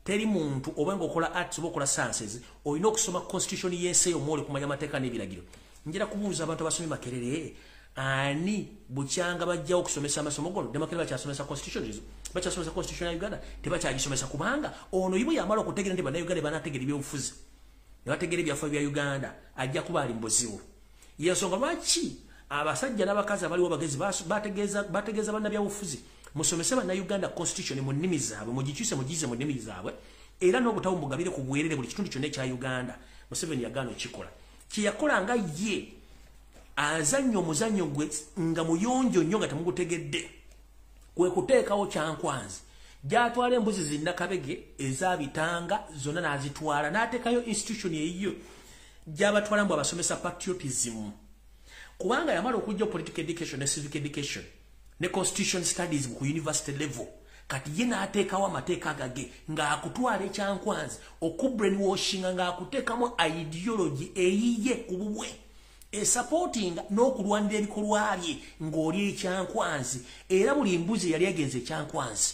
teri muntu oba ng'okola arts oba okola sciences olina okusoma constitution y'ensi eyo mwole kumanya amateeka n'ebiragiro. Njera kubuuza abantu abasomi Makerere ani bukyanga bajjawo okusomesa amasomo gono ne Makerere bakyasomesa constitutionalism bakyasomesa constitution ya Uganda tebakyagisomesa kubanga ono yibo yamala okutegeera nti bannayuganda banategeera ebyobufuzi ne bategeera ebyafaayo bya Uganda ajja kuba ali mu buzibu. Yensonga lwaki abasajja n'abakazi abaliwo bagezi bategeeza bannabyabufuzi musomese bannayuganda constitution mu nnimi zaabwe mugikyuse mugize mu nnimi zaabwe era n'obutawo mugabire ku bwerere buli kitundu kyonna ekya Uganda. Museveni yagaana okikola kyeyakola nga ye azannya omuzannyo gwe nga muyonjo nnyo nga temugutegedde kwe kuteekawo kyankwanzi gyatwala embuzi zinnakabege ezabitanga zonna n'azitwala n'ateekayo institution eyiyo gy'abatwala mbu abasomesa patriotism kubanga yamala okujja political education ne civic education ne constitution studies ku university level kati ye n'ateekawo amateeka agage ng'akutwala ekyankwanzi okubrainwashinga ng'akuteekamu ideology eyiye ku bubwe supporting n'okulwanira ebikolwa bye ng'oli ekyankwanzi era buli mbuzi yali agenze ekyankwanzi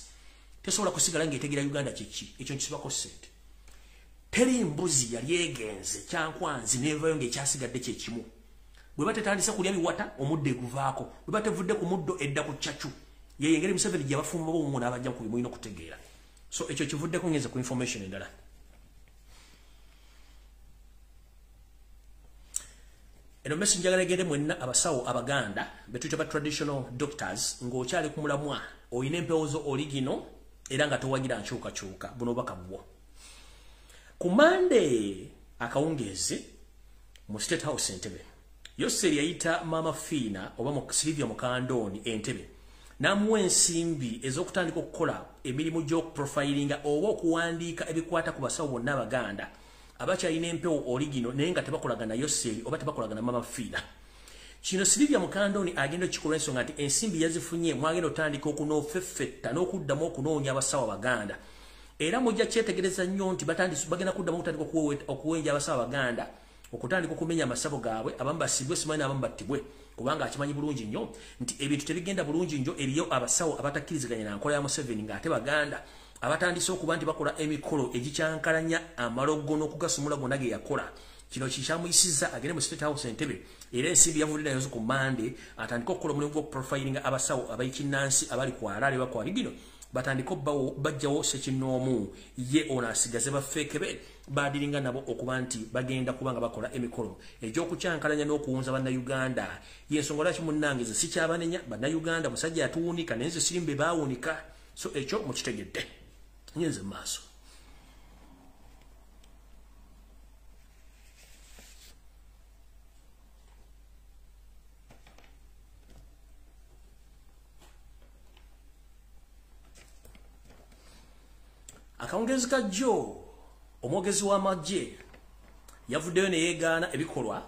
tesobola kusigala ng'etegeera Uganda kiki ekyo nkisibako ssente. Teri mbuzi yali egenze ekyankwanzi neevayo ng'ekyasigadde kye kimu. Bwe batetandise kulya biwata omuddo eguvaako bwe batevudde ku muddo edda ku ccacu yeyengeri Museveni gye bafumba b'omu n'abajja ku bimulina okutegeera. So ekyo kivuddeko ngenze ku information endala. Endobesu njagala egende mwenna abasawo abaganda betuyita ba traditional doctors ng'okyali ku mulamwa olina empewoozo oligino era nga towagira nkyukakyuka buno bakabwo ku Monday akawungezi mu State House Entebbe Yoseri yayita Mama Fina oba mu Silvia Mukandoni Entebbe namuwa ensimbi ez'okutandika okukola emirimu gy'okuprofilinga oba okuwandiika ebikwata ku basawo bonna Abaganda abakyalina empewo origino naye nga tebakolagana Yoseri oba tebakolagana Mama Fina. Kino Silvia Mukandoni agenda okikola ensonga nti ensimbi yazifunye mwagenda otandika okunoofeffetta n'okuddamu okunoonya abasawo Abaganda. Era mujja kyetegereza nnyo nti bagenda kuddamu okutandika okuwenja abasawo Abaganda okutandika okumenya amasabo gaabwe abamu basibwe simanyi abamu battibwe kubanga akimanyi bulungi nnyo nti ebintu tebigenda bulungi nnyo eriyo abasawo abatakkiriziganya na nkola ya Museveni ng'ate Baganda abatandise okuba nti bakola emikolo egikyankalanya amalogo n'okugasumula gonna ge yakola. Kino kikyamuyisizza agende mu State House Entebbe era ensimbi yavudde nayo ku Monday atandika okukola omulimu gw'okuprofilinga abasawo abayikinnansi abali ku Harare ba Kwabigino batandika bajjawo Ssekinnoomu ye ono asigaze bafeeke be badiringa nabo okuba nti bagenda kubanga bakola emikolo egy'okukyankalanya n'okuwunza Bannayuganda. Y'ensonga lwaki munnange nze sikyabanenya Bannayuganda musajja yatuwunika naye nze sirimbe baawunika so ekyo mukitegedde nyenze mu maaso. Akawungezi ka Joe omwogezi w'amagye yavuddeyo ne yeegaana ebikolwa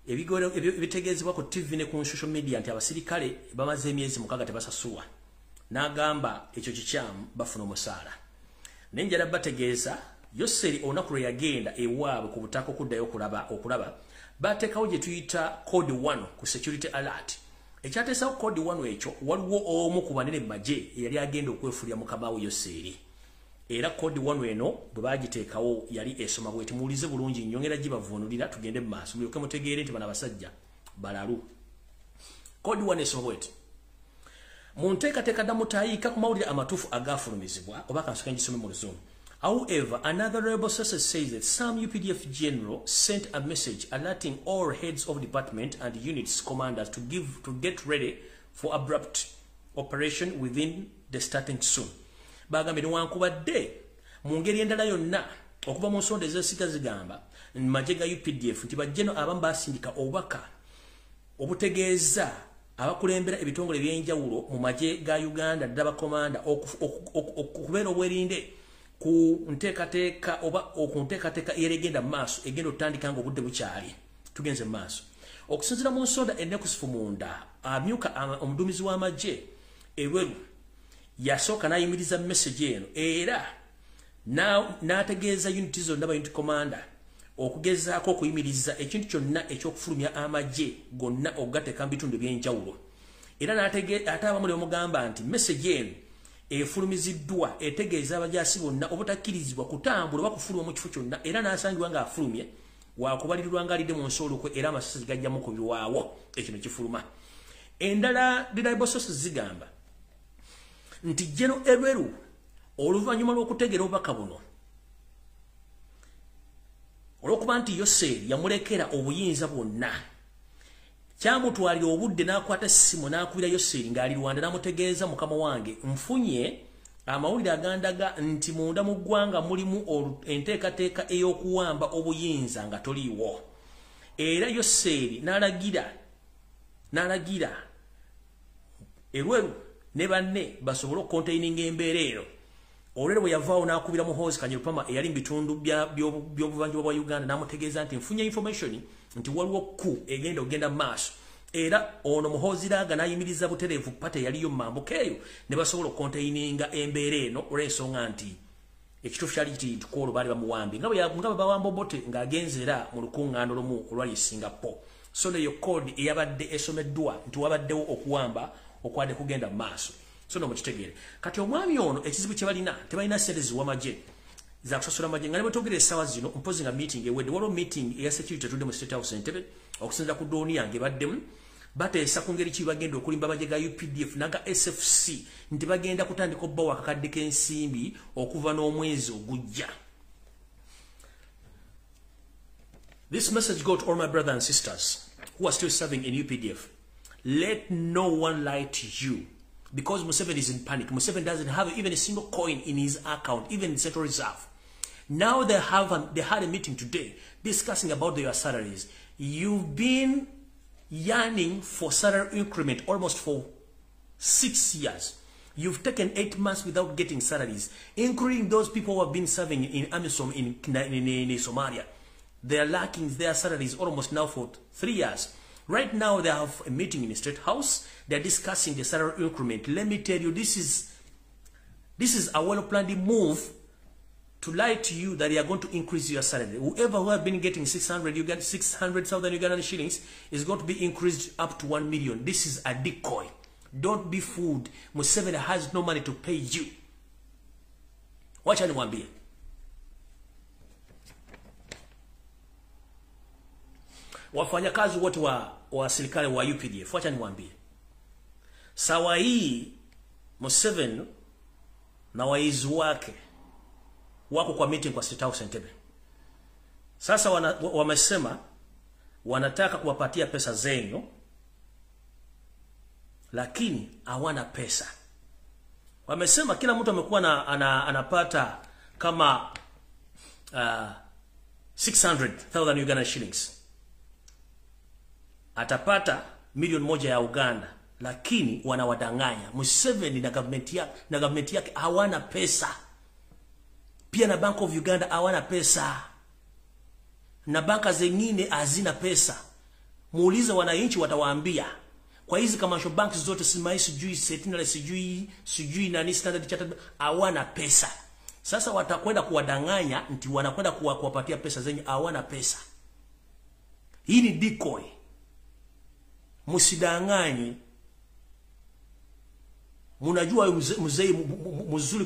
ebitegeezebwa ku TV ne ku social media nti abasirikale bamaze emyezi 6 tebasasulwa n'agamba ekyo kikyamu bafuna omusaala. Naye njala bategeeza Yoseri olunaku lwe yagenda ewaabwe ku butaka okuddayo okulaba bateekawo gye tuyita code 1 ku security alert. Ekyateesawo code 1 ekyo waliwo omu ku banene mu magye eyali agenda okwefulira mukama we Yoseri. Era code 1 eno bwe bagiteekawo yali esoma bweti muwulize bulungi nnyongera gibavuunulira tugende mu maaso mulyoke mutegeere nti bano abasajja balalu. Code 1 esoma bweti mu nteekateeka dda mutayiika ku mawulire amatuufu agaafulumizibwa oba kansoka ngisome mu Luzungu. However, another rebel source says that some UPDF general sent a message alerting all heads of department and units commanders to get ready for abrupt operation within the starting soon. Bagambye newankubadde mu ngeri endala yonna okuva mu nsonda ez'esiga zigamba magye ga UPDF nti bajjeno abamu basindika obubaka obutegeeza abakulembera ebitongole by'enjawulo mu magye ga Uganda ddala bakomanda okubeera obwerinde ku nteekateeka oba ku nteekateeka eregenda mu maaso egenda otandika nga obudde bukyali tugenze mu maaso. Okusinziira mu nsonda ennekusifu munda amyuka omuduumizi w'amagye Eweru yasooka n'ayimiriza message eno era n'ategeeza unity zonna ba unity commander okugezaako okuyimiriza ekintu kyonna ekyokufulumya amagye gonna okugateeka mu bitundu by'enjawulo. Era ate abamu ne bamugamba nti message eno efulumiziddwa etegeeza abajaasi bonna obutakkirizibwa kutambula oba kufuluma mu kifo kyonna era n'asangibwa ng'afulumye wakubalirirwa ng'alidde mu nsoolokwe era amasasi gajjamu kubirwawo ekino kifuluma. Endala reliable sources zigamba nti General Eberu oluvannyuma lw'okutegeera obubaka buno olw'okuba nti Yoseri yamulekera obuyinza bwonna kyamutwalira obudde n'akwata essimu n'akubira Yoseri ng'ali Rwanda n'amutegeeza mukama wange nfunye amawulire agandaga nti munda mu ggwanga mulimu enteekateeka ey'okuwamba obuyinza nga toliiwo. Era Yoseri n'alagira Eweru ne banne basobole okukontaininga embeera eno. Olwero bwe yavaawo n'akubira muhoozi Kanyerupama eyali mu bitundu by'obuvanjuba bwa Uganda n'amutegeeza nti nfunye information nti waliwo ku egenda ogenda mu maaso. Era ono muhoozi Laaga n'ayimiriza butereevu pate yaliyo mu mambuka eyo ne basobola okukontaininga embeera eno olw'ensonga nti ekituufu kyali kiti tukoolo baali bamuwambye nga bwe bawamba Obote ng'agenze era mu lukuŋŋaano lumu olwali Singapore. So neyo kodi eyabadde esomeddwa nti wabaddewo okuwamba okwadde kugenda mu maaso. So no mukitegeere. Kati omwami ono ekizibu kye tebalina ssente ziwamagye za kusasula amagye nga ne bwetwogera essaawa zino mpozi nga meeting ewedde waliwo meeting eya security etudde mu State House Entebbe okusinziira ku dooni yange baddemu bateesa ku ngeri ki bagenda okulimba amagye ga UPDF naga SFC nti bagenda kutandika obbawo akakadde k'ensimbi okuva n'omwezi ogujja. This message go to all my brothers and sisters who are still serving in UPDF. Let no one lie to you. because Museveni is in panic. Museveni doesn't have even a single coin in his account, even in Central Reserve. Now they had a meeting today discussing about your salaries. You've been yearning for salary increment almost for 6 years. You've taken 8 months without getting salaries, including those people who have been serving in AMISOM in Somalia. They are lacking their salaries almost now for 3 years. Right now, they have a meeting in the State House. They're discussing the salary increment. Let me tell you, this is a well-planned move to lie to you that they are going to increase your salary. Whoever who have been getting 600,000 Ugandan shillings is going to be increased up to 1 million. This is a decoy. Don't be fooled. Museveni has no money to pay you. Watch anyone be. Wafanyakazi wote wa serikali wa UPDF, wacha niwaambie. Sawa hii Museveni na waizi wake wako kwa meeting kwa State House Entebbe. Sasa wamesema wanataka kuwapatia pesa zenyu, lakini hawana pesa. Wamesema kila mtu amekuwa anapata kama 600,000 Ugandan shillings. Atapata milioni 1 ya Uganda, lakini wanawadanganya. Museveni na government yake hawana pesa. Pia na Bank of Uganda hawana pesa. Na banka zingine hazina pesa. Muulize wananchi watawaambia. Kwa hizi commercial banks zote simai sijui Sentinel sijui nani Standard Chartered hawana pesa. Sasa watakwenda kuwadanganya nti wanakwenda kuwapatia pesa zenye hawana pesa. Hii ni decoy. Musidanganye. Munajua mzee mzuri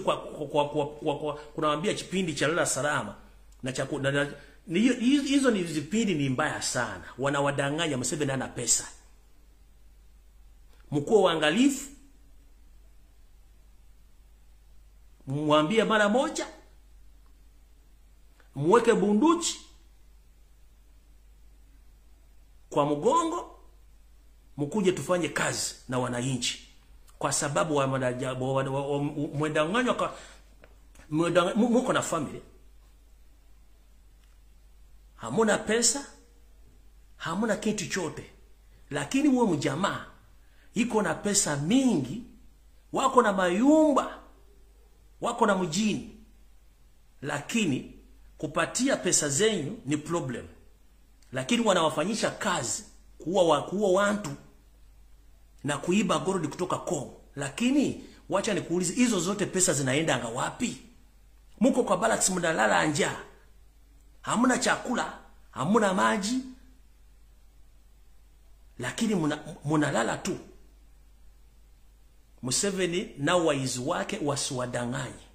kunawaambia kipindi cha lala salama na hizo ni vipindi ni mbaya sana. Wanawadanganya. Museveni ana pesa. Mkuu waangalifu, mwambie mara moja, mweke bunduki kwa mgongo, mkuje tufanye kazi na wananchi. Kwa sababu mwendanganywa kwa muko na family. Hamuna pesa, hamuna kitu chote. Lakini wewe mjamaa iko na pesa mingi, wako na mayumba, wako na mjini. Lakini kupatia pesa zenyu ni problem. Lakini wanawafanyisha kazi kuua watu na kuiba gold kutoka Kongo. Lakini wacha nikuulize, hizo zote pesa zinaenda wapi? Muko kwa barracks mnalala njaa. Hamuna chakula, hamuna maji. Lakini mnalala tu. Museveni na waizi wake wasiwadanganye.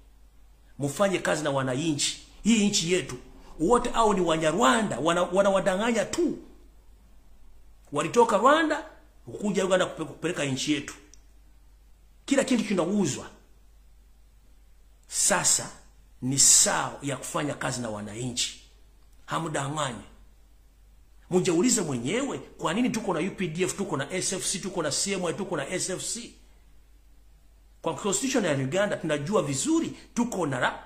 Mufanye kazi na wananchi. Hii nchi yetu. Wote au ni Wanyarwanda, wanawadanganya tu. Walitoka Rwanda kuja Uganda kupeleka nchi yetu. Kila kitu kinauzwa. Sasa ni sawa ya kufanya kazi na wananchi. Hamdanganye. Mujaulize mwenyewe kwa nini tuko na UPDF, tuko na SFC, tuko na CMY, tuko na SFC. Kwa constitution ya Uganda tunajua vizuri tuko na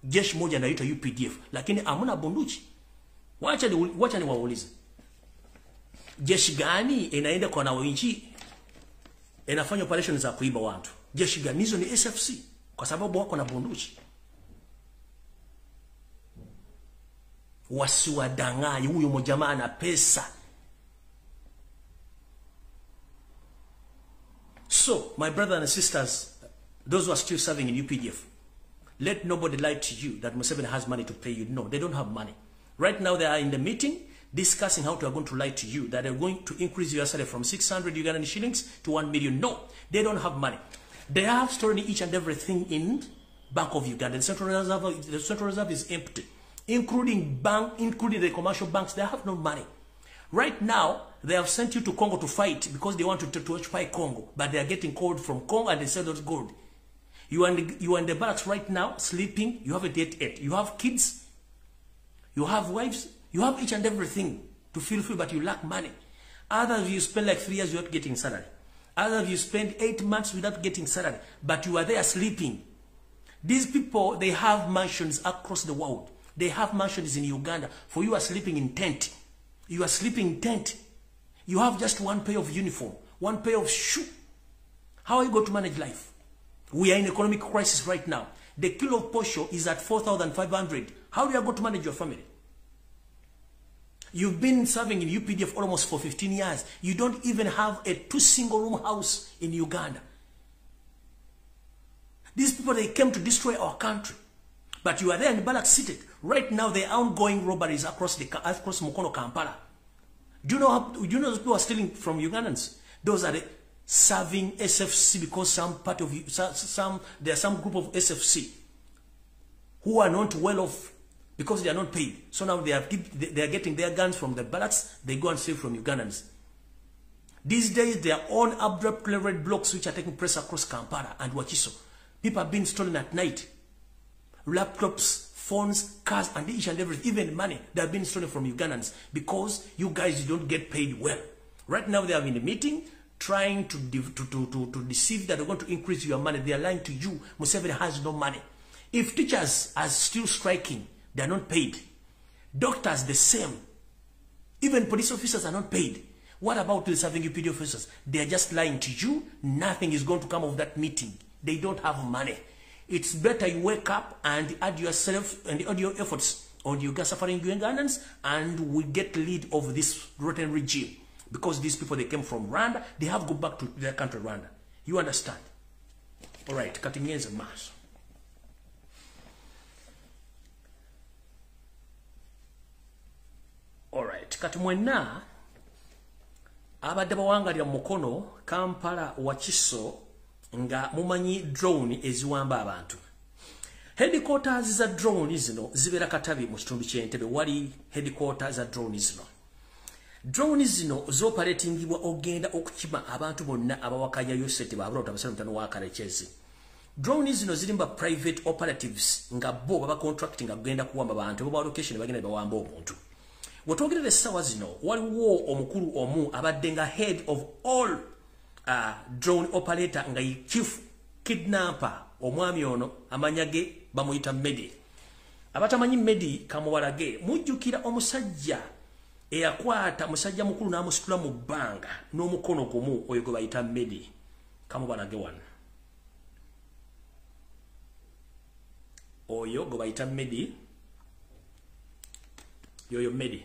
jeshi moja inaitwa UPDF, lakini hamna bunduki. Wacha ni waulize. Jeshi gani inaenda kwa wananchi inafanya operations za kuiba watu? Jeshi gani? Hizo ni SFC kwa sababu wako na bunduki. Wasiwadanganye. Huyo mjamaa ana pesa. So, my brothers and sisters, those who are still serving in UPDF, let nobody lie to you that Museveni has money to pay you. No, they don't have money. Right now, they are in the meeting discussing how they are going to lie to you, that they're going to increase your salary from 600 Ugandan shillings to 1 million. No, they don't have money. They have stored each and everything in Bank of Uganda. The Central Reserve is empty, including the commercial banks. They have no money. Right now, they have sent you to Congo to fight because they want to occupy Congo, but they are getting called from Congo and they say that's good. You are in the barracks right now, sleeping. You haven't yet ate. You have kids. You have wives. You have each and everything to feel free, but you lack money. Others, you spend like 3 years without getting salary. Other of you spend 8 months without getting salary, but you are there sleeping. These people, they have mansions across the world. They have mansions in Uganda. For you are sleeping in tent. You are sleeping in tent. You have just one pair of uniform, one pair of shoe. How are you going to manage life? We are in economic crisis right now. The kilo of posho is at 4,500. How are you going to manage your family? You've been serving in UPDF almost for 15 years. You don't even have a 2 single-room house in Uganda. These people, they came to destroy our country. But you are there in barracks seated. Right now, there are ongoing robberies across Mukono, Kampala. Do you know those people are stealing from Ugandans? Those are the serving SFC because there's some group of SFC who are not well off because they are not paid. So now they are getting their guns from the barracks. They go and steal from Ugandans. These days, there are own abrupt red blocks which are taking place across Kampala and Wakiso. People have been stolen at night. Laptops, phones, cars, and each and everything, even money, they have been stolen from Ugandans because you guys don't get paid well. Right now, they are in a meeting trying to deceive that they're going to increase your money. They are lying to you. Museveni has no money. If teachers are still striking, they are not paid. Doctors, the same. Even police officers are not paid. What about the serving UPD officers? They are just lying to you. Nothing is going to come of that meeting. They don't have money. It's better you wake up and add yourself and add your efforts on the suffering Ugandans, and we get lead of this rotten regime. Because these people, they came from Rwanda, they have to go back to their country, Rwanda. You understand? All right, cutting ends of mass. All right, kati mwenna abadde bawangalira Mukono, Kampala, Wakiso nga mumanyi drone eziwamba abantu. Headquarters za drone zino zibera Katabi mu kitundu ky'Entebbe wali headquarters za drone zino. Drone zino zoperatingibwa ogenda okukima abantu bonna abawakanya yosete babula otabasala mutano wa Karekezi. Drone zino zirimba private operatives nga bo baba contracting agenda kuwamba abantu bo ba location bagenda bawamba omuntu. Wotogere sawa zino waliwo omukulu omu abadde nga head of all drone operator nga chief kidnapper omwami ono amanyage bamuyita Medi. Abatamanyi Medi kamuwalage mujjukira omusajja eyakwata musajja mukulu n'amusitula mu bbanga n'omukono gumu oyo gwe bayita Medi. Kamubalage wano. Oyo gwe bayita Medi. Yoyo Medi.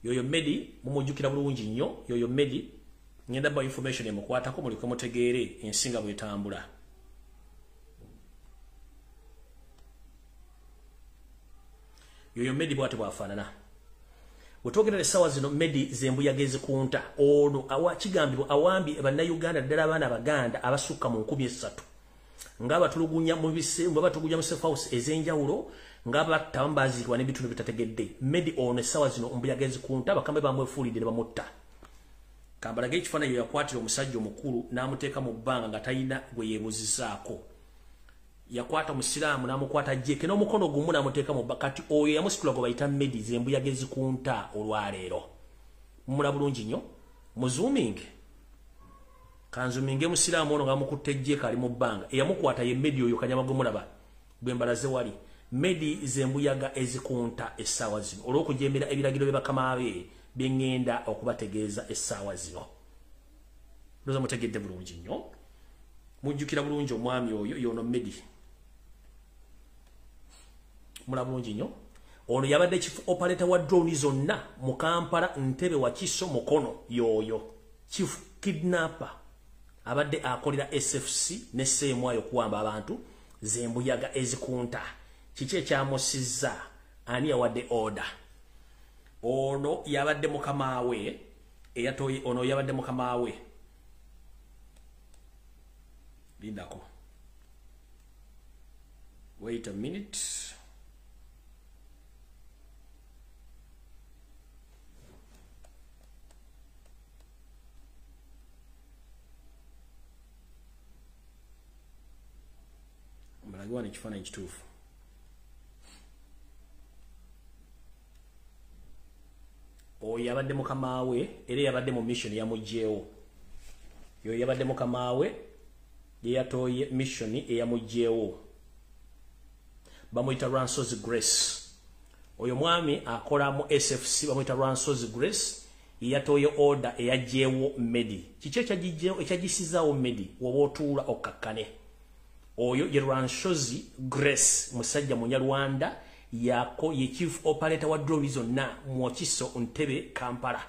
Yoyo Medi mumujjukira bulungi nnyo. Yoyo Medi ngenda ba information emukwatako muliko mutegeere ensinga bwetambula. Yoyo Medi bwate bwafaanana. Wetwogerera sawa zino Medi zembuyagezi kunta ono awakigambibwa awambi bannayuganda ddala abaana Abaganda abasukka mu 13 ng'abatulugunya mu bisembo batulugunya mu safe house ez'enjawulo ng'abatambaazibwa n'ebitundu bitategedde. Medi ono sawa zino ombuyagezi kunta bakambe bamwefuulidde ne bamutta. Kambalage ekifaananyi yakwatira omusajja omukulu n'amuteeka mu bbanga nga talina gwe yeebuuzizaako. Yakwata Musiraamu n'amukwata jjeke n'omukono gumu n'amuteeka mu bakati oyo yamusitula gwe bayita Medi zembuyagezi kunta olwaleero. Mumula bulungi nnyo muzuuminge. Kanzuminge Musiraamu ono ng'amukutte jjeke ali mu bbanga. Eyamukwata ye Medi oyo kanyama gwe mulaba bwe mbalaze wali. Medi zembuyaga ezikunta essaawa zino olw'okujembera ebiragiro bye bakama be bengenda okubategeeza essaawa zino. Ndoza mutegedde bulungi nnyo. Mujjukira bulungi omwami oyo yono Medi. Mula bulungi nnyo. Ono yabadde chief operator wa drone zonna mu Kampala, Entebbe, Wakiso, Mukono. Yoyo chief kidnapper abadde akolera SFC ne CMY okuwamba abantu zembuyaga ezikunta. Kiki ekyamusizza ani yawadde order? Ono yabadde mukama we eyatoye. Ono yabadde mukama we. Lindako. Wait a minute. Mbalagi wano ekifaananyi kituufu. Oyo yabadde mukama we era yabadde mu mission yamugyewo. yo yabadde mukamawe yatoye mission eyamujjewo bamuyita Ranso's Grace oyo mwami akola mu SFC bamuyita Ranso's Grace yatoye order eyajjewo Medi kiche ekyagisizawo Medi wobotuula okakkane oyo ye Ranso's Grace musajja munyarwanda yako ye chief operator wa drone zonna mu Kiso Ntebe Kampala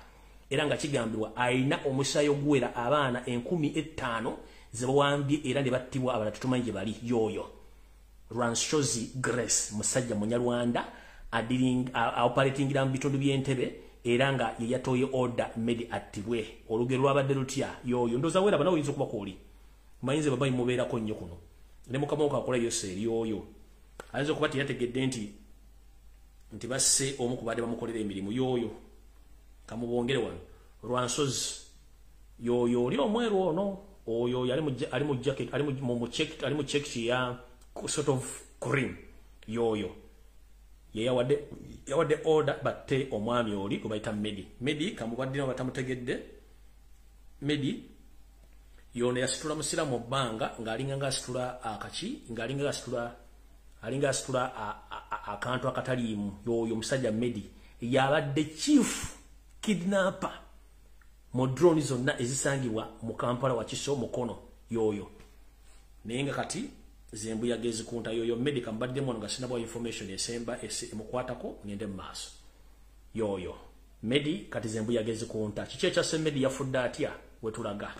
era nga kigambibwa aina omusayo gwera abaana 15,000 zebawambye era ne battibwa abala tutumanyi bali yoyo Ranso's Grace musajja munyarwanda operating ira bitundu by'Entebe era nga ye yatoye order Medi attibwe olugero lwabadde lutya yoyo ndoza wera bana oyinza kuba koli mayinze babayi mubeera ko nnyo kuno ne mukamoka akola yose yoyo ayinza kuba yategedde nti basse omu kubadde bamukolera emirimu yoyo kamubongere wano Ranso's yoyo oli omweru ono oyo ali mu jacket ali mu check ya sort of cream yoyo yawadde order batte omwami oli obayita Medi kamubadde no batamutegedde Medi yono yasitula musira mu bbanga ng'alinga asitula akachi ng'alinga asitula akantu akataliimu yoyo musajja Medi yabadde chief kidnapper mu drone zonna ezisangibwa mu Kampala wa Kiso Mukono yoyo naye nga kati zembu yagezi kunta yoyo Medi kambadde mu nga sinabwa information esemba emukwatako ngende maaso yoyo Medi kati zembu yagezi kunta kiche kya Medi yafudde atya wetulaga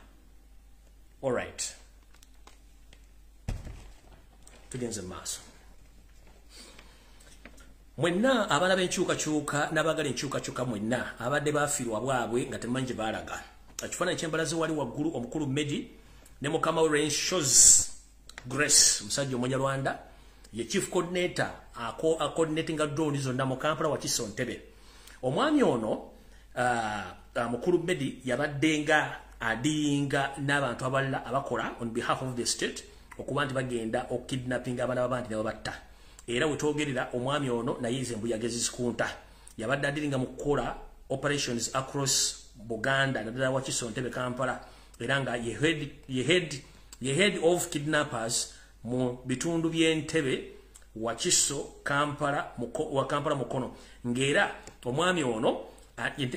alright tugenze maaso mwenna abala benchuka n'abagala enchuka mwenna abadde bafiirwa bwabwe nga temanyi gye baalaga ekifaananyi ky'embalaze wali waggulu omukulu Medi ne mukama we Ranso's Grace musajja omunyarwanda ye chief coordinator coordinating drone zonna mu Kampala wa Kiso Ntebe omwami ono mukulu Medi yabadde nga adinga n'abantu abalala abakola on behalf of the state okuba nti bagenda okidnapping abaana b'abantu ne babatta era wetwogerera omwami ono naye zembu yagezi sikunta yabadde adiringa mu kukola operations across Buganda naddala wa Kiso Ntebe Kampala era nga ye head of kidnappers mu bitundu by'Entebe wa Kiso Kampala Mukono ngera omwami ono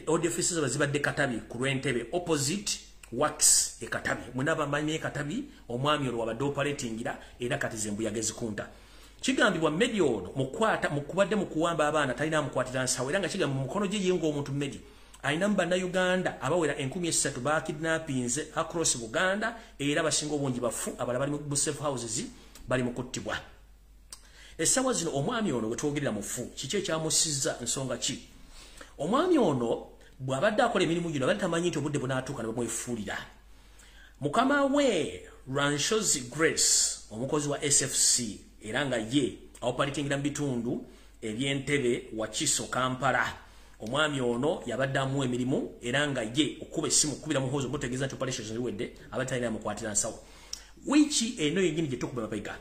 offices bazibadde Katabi ku Lwentebe opposite works Katabi munaba manyi Katabi omwami ono wabadde operatingira era kati zembu yagezi kunta kigambibwa Medi ono mukubadde mukuwamba abaana talina mukwatira nsawo era nga kigambibwa mukono gye yengo omuntu Medi aina mbana Uganda abawera 13,000 ba kidnappings across Buganda era basinga obungi bafu abala bali mu safe houses bali mukuttibwa esawa zino omwami ono wetwogerera mufu kiki ekyamusizza nsonga ki omwami ono bw'abadde akola emirimu gino abadde tamanyi nti obudde bunaatuuka ne bamwefuulira mukama we Ranso's Grace omukozi wa SFC era nga ye operatingira mu bitundu eby'Entebe wa Kiso Kampala omwami ono yabadde amuwa emirimu era nga ye okuba essimu kubira muhozo mutegeeza nti operations ziwedde abadde talina mukwatira nsawo wiiki eno yennyini gye tukuba mapega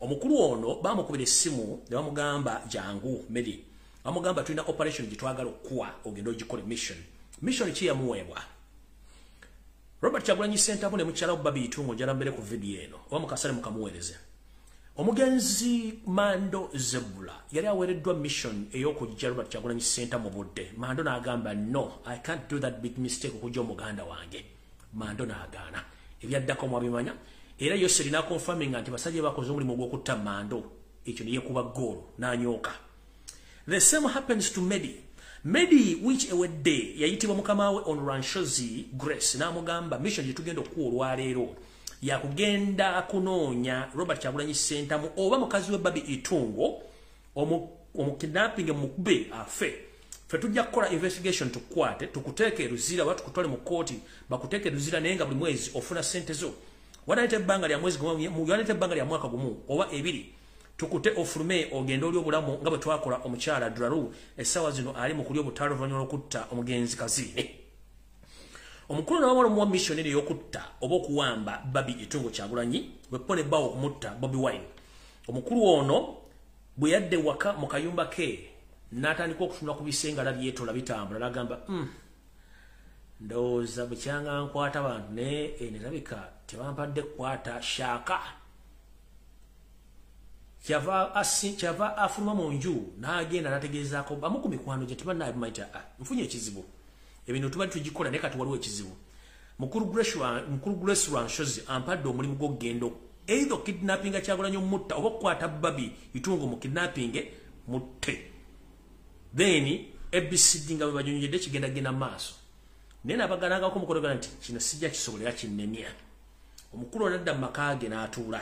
omukulu ono bamukubira essimu ne bamugamba jangu Medi bamugamba tulina operation gye twagala okuwa ogenda ogikole mission ki yamuweebwa Robert Kyagulanyi Ssentamu ne mukyala Bobi Itungo njala mbere ku video eno oba mukasale mukamuweereze omugenzi Mando Zebula yali aweereddwa mission ey'okujja Robert Kyagulanyi Ssentamu mu budde Mando n'agamba no I can't do that big mistake okujja omuganda wange Mando n'agaana ebyaddako mwabimanya era yose lina confirming nti basajja bakoze omulimu gw'okutta Mando ekyo ne yekuba ggoolo n'anyooka the same happens to Medi which ewedde yayitibwa mukama we on Ranso's Grace n'amugamba mission gye tugenda okuwa olwaleero yakugenda kunoonya Robert Kyagulanyi Ssentamu oba mukazi we Bobi Itungo omukidnapping mukube afe fe tujja kukola investigation tukwate tukuteeke eruzira watu kutwale mu kooti bakuteeke eruzira naye nga buli mwezi ofuna sente zo wanaite ebbanga lya mwezi gumu wanaite ebbanga lya mwaka gumu oba ebiri tukute ofulume ogenda oli obulamu nga bwe twakola omukyala Duraru essaawa zino ali mu kulya obutaalo oluvannyuma lw'okutta omugenzi Kazini omukulu n'awamala omuwa missionary y'okutta oba okuwamba Bobi Itungo Kyagulanyi bwepone bbaawo okumutta Bobi Wine omukulu ono bwe yadde waka mu kayumba ke n'atandika okutunula ku bisenge alabyetola bitambula n'agamba ndowooza bukyanga nkwata abantu ne nerabika tebampadde kwata shaka kyava afuluma mu nju n'agenda n'ategeezaako bamu ku mikwano gye tebannabimayita nfunye ekizibu ebintu tubali tugikola naye kati waliwo ekizibu mukulu Grace Ranshozi ampadde omulimu gw'okugenda either kidnapping Kyagulanyi mutta oba okukwata Babi Itungo mu kidnapping mutte then ABCD nga bajonyedde kigenda genda maaso nena abaganangako mukologana nti kino sijja kisobolera kinnemya omukulu onadda makage n'atuula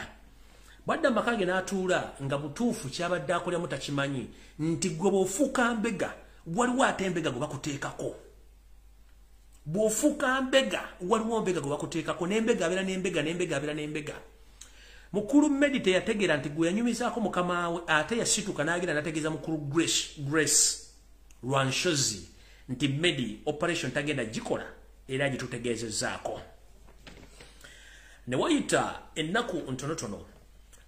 badda makage n'atuula nga butuufu kyabadde akolya mutakimanyi nti gwe bw'ofuuka mbega waliwo ate mbega gwe bakuteekako bw'ofuuka mbega waliwo mbega gwe bakuteekako n'embega abeera n'embega mukulu Medite yategeera nti gwe yanyumizaako mukama we ate yasituka n'agenda n'ategeeza mukulu Grace Ranshozi nti Medi operation tagenda gikola era gitutegeezezaako ne wayita ennaku ntonotono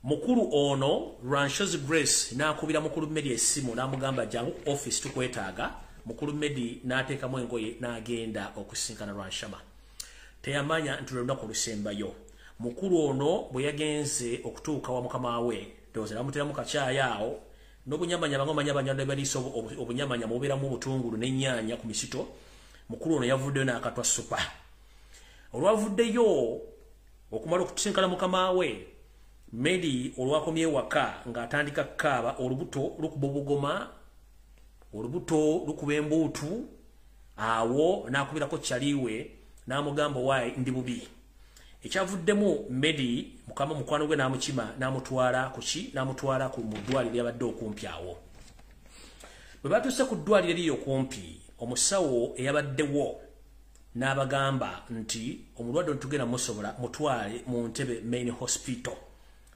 mukulu ono Ranshozi Grace n'akubira mukulu Medi essimu n'amugamba jangu ku office tukwetaaga mukulu Medi n'ateekamu engoye n'agenda okusinkana Ranshama teyamanya nti lunaku lusembayo mukulu ono bwe yagenze okutuuka wa mukama we ndowooza namuteramu kakyaya awo n'obunyamanya bangomanya baliiso obunyamanya mubeeramu obutungulu n'ennyaanya ku misito mukulu ono yavuddeyo n'akatwa supa olwavuddeyo okumala okutusinkana mukama we Medi olwakomye waka ng'atandika kukaaba olubuto lukuba obugoma olubuto lukuba embuutu awo n'akubirako kyaliwe n'amugamba waayi ndi bubi ekyavuddemu Medi mukama mukwano gwe n'amukima n'amutwala ku ddwaliro lyabadde okumpi awo bwe batuuse ku ddwaliro eriri okumpi omusawo eyabaddewo n'abagamba nti omulwadde ontugenda musobola mutwale mu Ntebe main hospital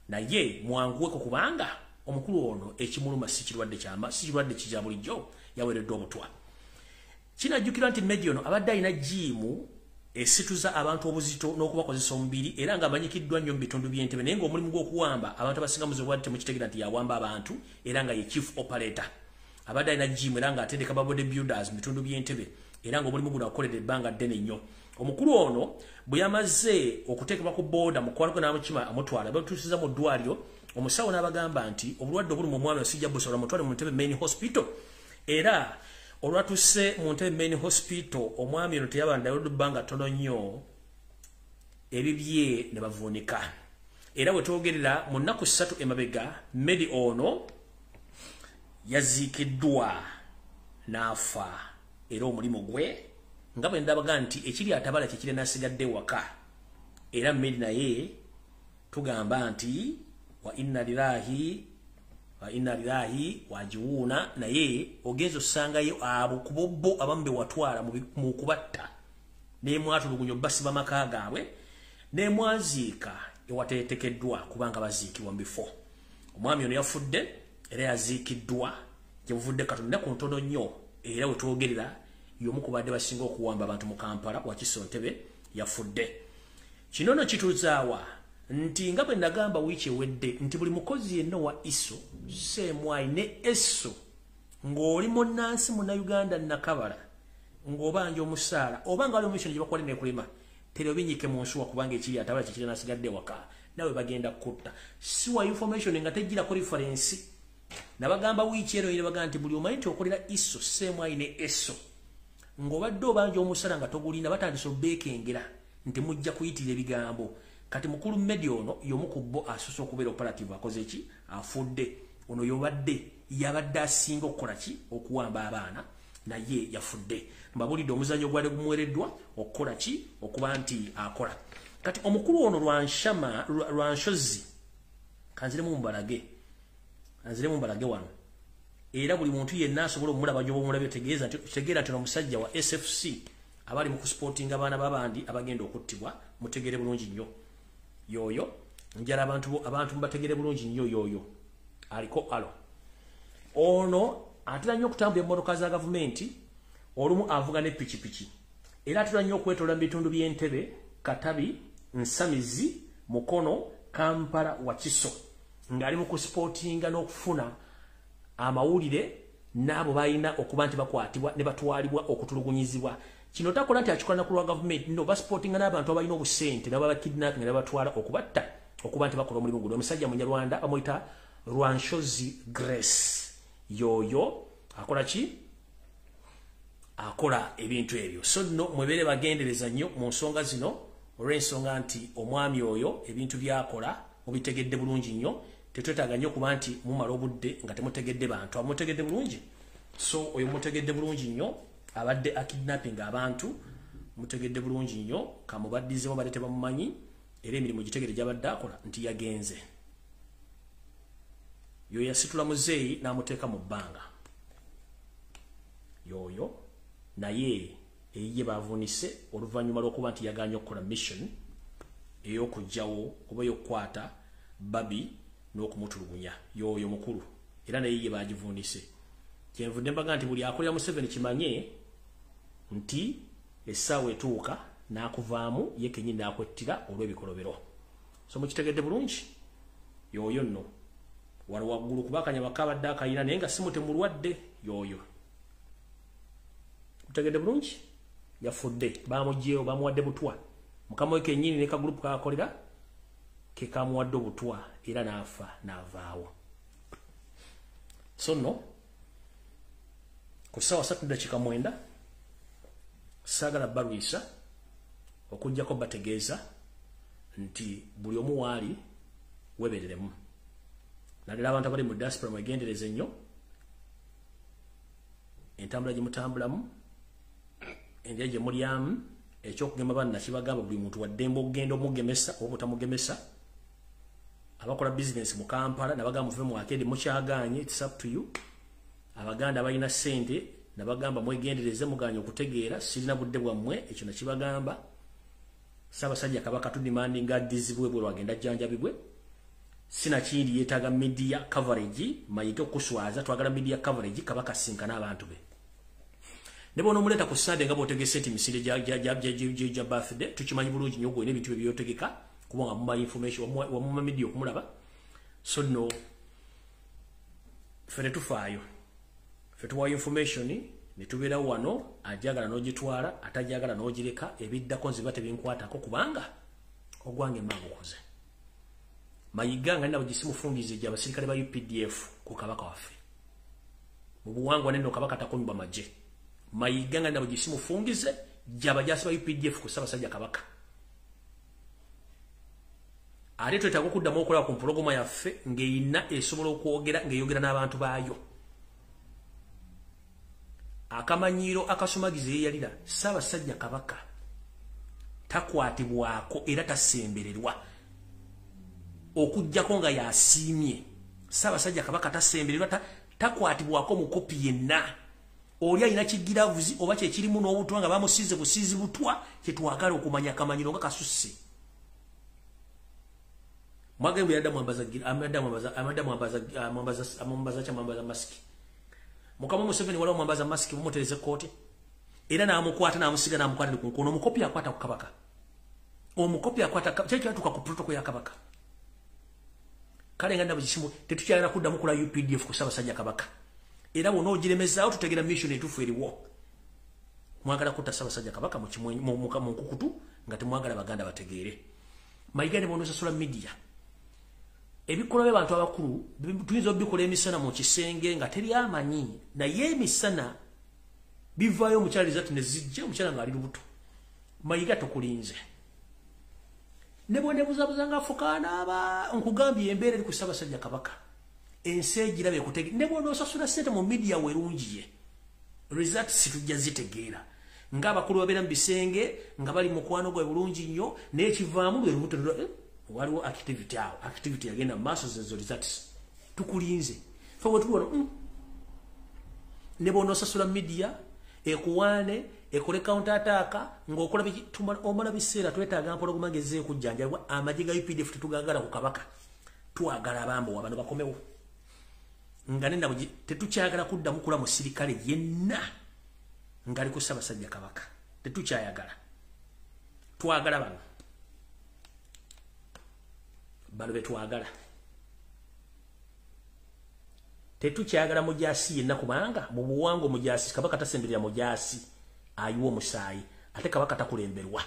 naye mwanguweko kubanga omukulu ono ekimuluma si kirwadde kijja bulijjo yaweereddwa obutwa kinajjukira nti Medi ono abadde alina jiimu esituza abantu obuzito n'okubakozesa omubiri era nga amanyikiddwa nnyo mu bitundu by'Entebbe naye ng'omulimu gw'okuwamba abantu abasinga muzibwadde temukitegeera nti yawamba abantu era nga ye chief operator abadde alina jiimu era ng'atendeka body builders mu bitundu by'Entebbe era ng'omulimu guno akoledde ebbanga ddene nnyo omukulu ono bwe yamaze okuteekebwa ku booda mukwano gwe n'amukima amutwala bamutuusiza mu ddwaliro omusawo n'abagamba nti obulwadde obuli mu omwami osijja busobola mutwale mu Ntebe main hospital era olwatuse mu Ntebe main hospital omwami ono teyabandayo bbanga ttono nnyo ebibye ne bavuunika era bwe twogerera mu nnaku 3 emabega Medi ono yaziikiddwa n'afa era omulimu gwe nga bwe ndabaga nti ekiri atabala kikire n'asigadde waka era Medi naye tugamba nti wa inna lillahi wajiwuna naye ogenzo sangayo abo kubobbo abambe watwala mu kubatta ne mwatulugunyo basiba maka gaabwe ne mwaziika ewatetekeddwa kubanga baziikibwa bifo omwami ono yafudde era yaziikiddwa gyevudde katonda ku ntono nnyo era we twogerera y'omu ku badde basinga okuwamba abantu mu Kampala Wakiso Ntebe yafudde kinono kituzaawa nti nga bwe nagamba wiiki ewedde nti buli mukozi yenna wa ISO semwai ne ESO ng'oli munnansi Munnayuganda nakabala ng'obanja omusaala oba nga wali omumishono gye bakwali nekulema tereobinyike mu nsuwa kubanga ekiri atabala kikiri n'asigadde waka nawe bagenda kutta siwa information nga tejjirako reference nabagamba wiiki eno bagamba nti buli omanyi nti okolera ISO semwai ne ESO ng'obadde obanja omusaala nga togulina batandise obbeekengera nti mujja kuyitira ebigambo kati mukulu Medi ono y'omu ku bo asusse okubeera operative akoze ki afudde ono yabadde asinga okukola ki okuwamba abaana naye yafudde mbabulidde omuzannyo gwali gumuwereddwa okukola ki okuba nti akola kati omukulu ono Ranshozi kanziremu mbalage wano era buli muntu yenna asobola omulaba gy'obumulabyo tegeeza nti omusajja wa SFC abali mu kusportinga abaana babandi abagenda okuttibwa mutegere bulungi nnyo yoyo njala abantu mbategere bulungi nnyo yoyo aliko alo ono atera nnyo okutambula emmotoka za gavumenti olumu avuga ne pikipiki era atera nnyo okwetoola mu bitundu by'Entebbe Katabi Nsamizi Mukono Kampala Wakiso ng'ali mu kusportinga n'okufuna amawulire n'abo balina okuba nti bakwatibwa ne batwalibwa okutulugunyizibwa kino takola nti akikola naku lwa government no basportinga n'abantu abalina obusente nabo bakidnapping ne batwala okubatta okuba nti bakola omulimu guno omusajja munyarwanda bamuyita Rwanshozi Grace yoyo akola ki akola ebintu ebyo so no mwebere bagendereza nnyo mu nsonga zino olw'ensonga nti omwami oyo ebintu byakola mubitegedde bulungi nnyo tetwetaaga nnyo kuba nti mumala obudde nga temutegedde bantu amutegedde bulungi so oyo mutegedde bulungi nnyo abadde akidnapping abantu mutegedde bulungi nnyo kamubaddizeemu badde tebamumanyi era emirimu gitegere gy'abadde akola nti yagenze yoyo yasitula muzeeyi n'amuteeka mu bbanga yoyo naye eyiye bavuunise oluvannyuma lw'okuba nti yaganye okukola mission ey'okugyawo oba ey'okukwata Bobi n'okumutulugunya yoyo mukulu era naye ye bagivuunise kyenvudde mbaga nti buli akolera Museveni kimanye nti essaawa etuuka n'akuvaamu ye kennyini n'akwettira olw'ebikolobero so mukitegedde bulungi yoyo nno wano waggulu kubakanya bakabadde akayina naye nga simu temulwadde yoyo mutegedde bulungi yafudde bamugyeyo bamuwadde butwa mukama we kennyini ne kagurupu kakolera ke kamuwadde obutwa era n'afa n'avaawo so nno ku ssaawa 3:09 saagala balwisa okujjako bategeeza nti buli omu waali webereremu naddala abantu abali mu diaspora mwegendereze nnyo entambula gye mutambulamu endya gye mulyamu ekyokugema banna kibagamba buli muntu waddembe okugenda omugemesa oba mutamugemesa abakola business mu Kampala nabagamba muve mu akendi mukyaganye it's up to you abaganda balina ssente nabagamba mwegendereze muganye okutegeera sirina budde bwammwe ekyo nakibagamba Ssaabasajja Kabaka tudimandinga addizibwe bwe lwagenda jjanjabibwe sina kindi yeetaaga media coverage mayite okuswaza twagala media coverage Kabaka sinkana abantu be ne bono muleta ku Sunday nga botegese enti misinde ja birthday tukimanyi bulungi nnyo gwe n'ebintu ebyotegeka kuba nga mumanyi information wa media okumulaba so no fere tufaayo fe tuwayo information ne tubeera wano ajagala n'ogitwala atajagala n'ogireka ebiddako nziba tebinkwatako kubanga ogwange mangu kuze mayiga nga nabo gisimufungize gya basirikale ba UPDF ku Kabaka waffe mu buwangwa neno Kabaka takunyumba maje mayiga nga nabo gisimufungize gya bajasi ba UPDF ku Ssaabasajja Kabaka ate twetaaga okuddamu okola ku mpologoma yaffe ng'eyina esobola okwogera ng'eyogera n'abantu baayo akamanyiiro akasumagize yeyalira Ssaabasajja Kabaka takwatibwako era tasembererwa okujjako nga yasiimye Ssaabasajja Kabaka tasembererwa takwatibwako mu kopi yenna oli alina kigiravuzi oba kyekirimu n'obutwa nga bamusiize busiizi butwa kyetwagala okumanya akamanyiiro nga kasusse Mwagemu yadda mwambaza masiki Mukama Museveni wala mwambaza masiki mumutereze kote era namukwata namusiga namukwata ku nkono omukopi akwata ku Kabaka omukopi akwata kyekyo atuka ku protocol ya Kabaka kale nganda bujisimu tetukyalina kudda mukula UPDF ku Ssaabasajja Kabaka era wono ogiremezaawo tutegera mission etufu eriwo mwagala kutta Ssaabasajja Kabaka mu nkukutu nga temwagala baganda bategeere mayigane bono social media ebikola by'abantu abakulu tuyinza obikola emisana mu kisenge nga teri amanyi naye emisana bivaayo omukyala zati ne zijja omukyala ng'ali lubuto mayiga tukulinze ne bwenebuzabuza nga afukaana aba nkugambye embeera eri ku Ssaabasajja Kabaka ensi egirabe ekutege ne bw'onoosasula ssente mu media werungiye results tujja zitegeera ng'abakulu babeera mu bisenge nga bali mukwano gwe bulungi nnyo n'ekivaamu lwe lubuto waliwo activity yagenda maaso zezo results tukulinze fe wetuwona ne bw'onoosasula media ekuwaane ekole counter attack ng'okola omala biseera twetaaga mpologoma ngezze okujjanjabwa amagye ga UPDF tetugagala ku Kabaka twagala abambo abantu bakomewo nga nenda tetukyayagala kuddamu kula musirikale yenna ngali ku Ssaabasajja Kabaka tetukyayagala twagala bano betwagala tetukyayagala mujasi yenna kubanga mu buwango mujasi Kabaka tasemberera mujasi ayiwa omusaayi ate kabaka takulemberwa.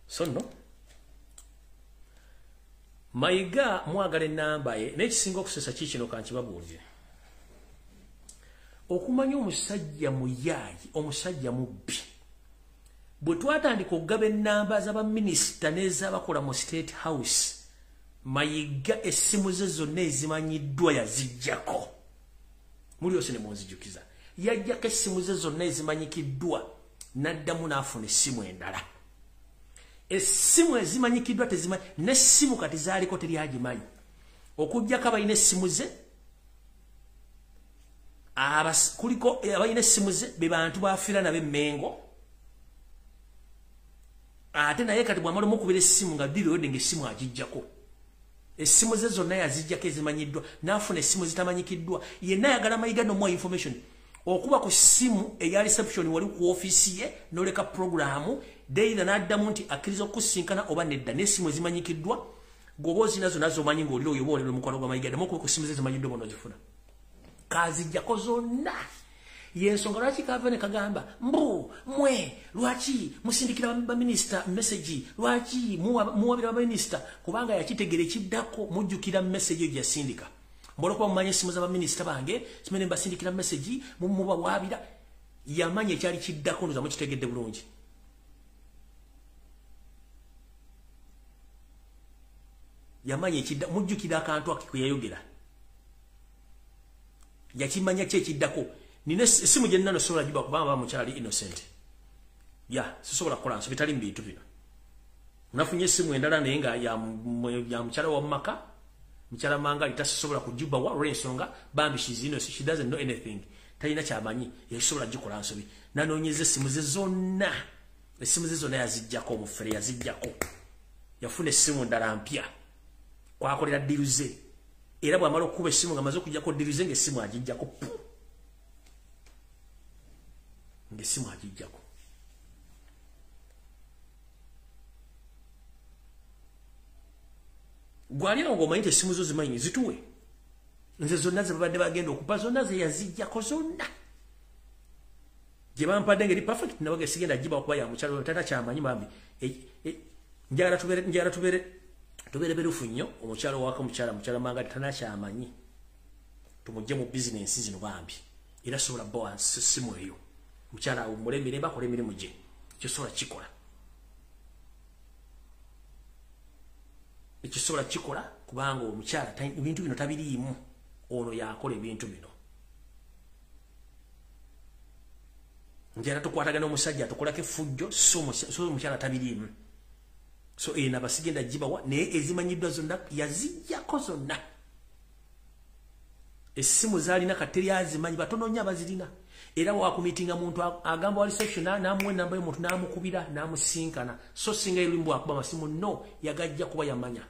So no Mayiga mwagala ennamba ye n'ekisinga okusesa kikino kankibabuulire. Okumanya omusajja muyaayi, omusajja mubbi. Bwe twatandika okugaba ennamba z'abaminisita n'ez'abakola mu State House, Mayiga essimu ze zonna ezimanyiddwa yaziggyako. Muli yose ne munzijukiza. Yaggyako essimu ze zonna ezimanyikiddwa n'addamu n'afuna essimu endala. Essimu ezimanyikiddwa tezimanyi n'essimu kati zaaliko teri agimanyi. Okuggyako abalina essimu ze, kuliko abalina essimu ze be bantu baafiira nabo Mengo. Ate naye kati bw'amala omukubira essimu nga bibiwedde ng'essimu agiggyako. Essimu ze zonna yaziggyako ezimanyiddwa n'afuna essimu zitamanyikiddwa. Yenna ayagala Mayiga n'omuwa information. Okuba ku ssimu eya reception wali ku office ye n'oleka programu deira n'addamu nti akkiriza okusinkana oba nedda n'essimu ezimanyikiddwa gwoba ozinazo nazo omanyi ng'olira oyo oba olira omukwano gwa Mayiga ddamu okuba ku ssimu ze zimanyiddwa bona ozifuna. Kaziggyako zonna. Yensonga lwaki kava ne kagamba mbu mwe lwaki musindikira baminisita message lwaki muwabira baminisita kubanga yakitegere kiddako mujjukira message eyo gyasindika. Mbolokuba mumanye essimu z'abaminisita bange simene mbasindikira message mumubawaabira yamanya ekyali kiddako ndoza mukitegedde bulungi. Yamanya ekidda mujjukira akantu akikwe yayogera. Yakimanya kye kiddako. Nina essimu gye nnano sobola giba kubanga bamukyali innocent. Sisobola kukola nso bitali mu bintu bino. Nafunye essimu endala naye nga ya mukyala wa mumaka. Mukyala mangali tasobola kugiba wa olw'ensonga bambi she doesn't know anything. Talina kyamanyi yasobola gikola nsobi. Nanoonyeza essimu ze zonna. Essimu ze zonna yaziggyako omufere yaziggyako. Yafuna essimu ndala mpya. Kwakolera ddiruze. Era bw'amala okukuba essimu nga amaze okuggyako ddiruze ng'essimu agiggyako. Ng'essimu agiggyako. Gwalira ng'omanyi nti essimu zo zimanyi zituwe. Nze zonna ze babadde bagenda okuba zonna ze yaziggyako zonna. Gye bampadde ngeri perfect nabaga sigenda giba okuba ya mukyalo tata kyamanyi bambi. Njagala tubeere berufu nnyo omukyalo waka mukyala manga tana kyamanyi. Tumujje mu business zino bambi. Era sobola boa ssimu eyo. Mukyala omulembere bakola emirimu gye. Kisobola kikola. Ekisobola kikola kubanga omukyala ebintu bino tabiriimu. Ono yakola ebintu bino. Njala tukwatagana omusajja tukolako effujjo so omukyala tabiriimu. So ena basigenda gibawa naye ezimanyiddwa zonna yaziggyako zonna. Essimu zaalina kateri azimanyi batono nnyo abazirina. Era wakumitinga muntu agamba wali section n'amuwa ennamba y'omuntu n'amukubira n'amusinkana. So singa erimbu akuba amasimu no yagajja kuba yamanya.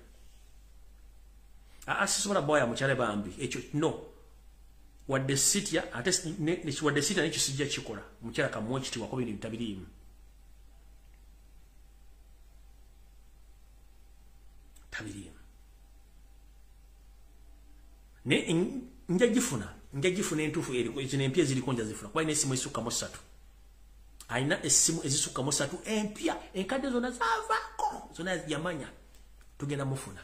Sisobola bwa ya mukyale bambi ekyo no. Wadde sitya ate wadde sitya n'ekisijja kikola. Mukyala kamuwa ekitiibwa kuba ebintu tabiriimu. Tabiriimu. Ne njagifuna entuufu zino empya eziriko njazifuna kuba alina essimu ezisukkamu 3. Alina essimu ezisukkamu 3 empya enkadde zonna zaavaako zonna yamanya tugenda mufuna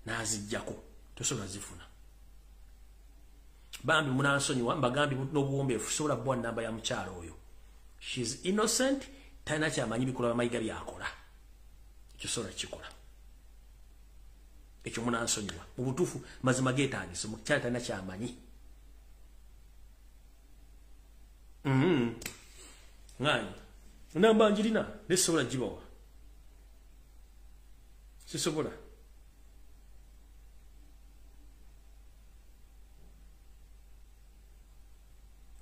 n'aziggyako tosobola zifuna. Bambi munansonyiwa mbagambye n'obuwombeefu sobola bwa nnamba ya mukyalo oyo. She's innocent talina kyamanyi bikolwa Mayiga byakola. Ekyo sobola kikola. Ekyo munansonyiwa mu butuufu mazima geetaagisa mukyala talina kyamanyi. Ng'anyi namba njirina nesobola gibawa. Sisobola.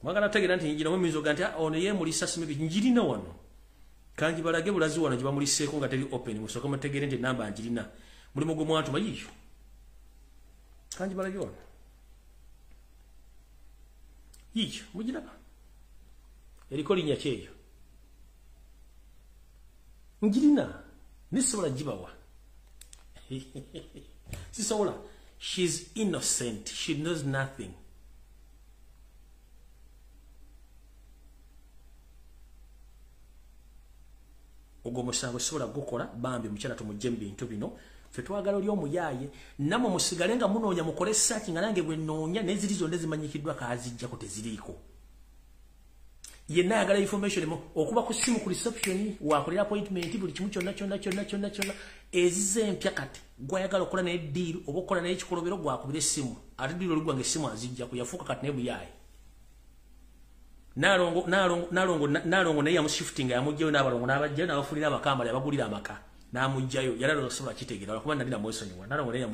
Mwagala tegera nti njira mu mizoga nti ono yeemulisa simu njirina wano. Kanji balage bulazi wano gye bamuliseeko nga teri open musooka mutegere nti namba njirina. Mulimu gwe mwatuma yiyo. Kanji balage wano. Yiyo mugiraba. Eriko linnya kyeyo. Njirina nisobola gibawa. Sisobola. She's innocent. She knows nothing. Ogo musango sobola gukola bambi mukyala tumujje mu bintu bino fe twagala oli omuyaye namwe musigale nga munoonya mukole search nga nange bwe noonya neziri zonde zimanyikiddwa kazijja ko teziriiko yenna yagala information mo okuba ku simu ku reception wakolera appointment buli kimu kyonna ezize empya kati gwayagala okukola naye deal oba okukola naye ekikolobero gwakubira essimu ate deal oligwange essimu azijja kuyafuuka kati naye muyaye Nalongo naye yamushiftinga yamugjeyo n'abalongo n'abajjayo n'abafulira amakambala yabagulira amaka n'amugjayo yalalo sobola kitegeera kuba nalina mwesonyiwa Nalongo naye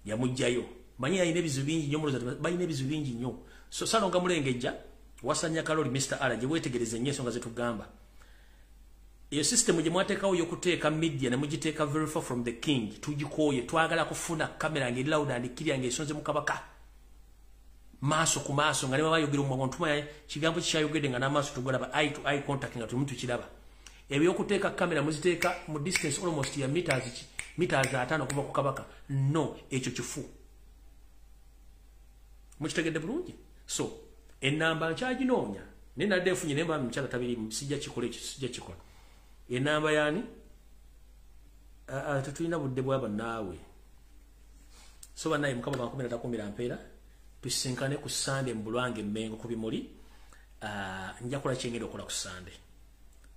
yamugjayo manyi yalina ebizibu bingi nnyo muloza balina ebizibu bingi nnyo so Salonga Mulengejja wasanya kaloli Mr. Ala gye weetegereza nnyo ensonga zetugamba iyo system gye mwateekawo y'okuteeka media ne mugiteeka very far from the king tugikooye twagala kufuna kamera ngeri loud and clear ng'esonze mu kabaka maaso ku maaso nga ne baba yogera mu muntu maye kigambo kyayogedde nga n'amaaso tugolaba eye to eye contact nga tumuntu kiraba ebyo okuteeka kamera muziteeka mu distance almost ya meters 5 kuva ku kabaka no ekyo kifu mukitegedde bulungi so enamba nkyaginonya ne nadde efunye nemba mukyala tabiri sijja kikola ekyo sijja kikola enamba yani tutulina budde bwaba naawe so banaye mukama bankomera takumira mpeera tusinkane ku Sunday mbulwange Mmengo ku bimuli nja kola kyengendo okola ku Sunday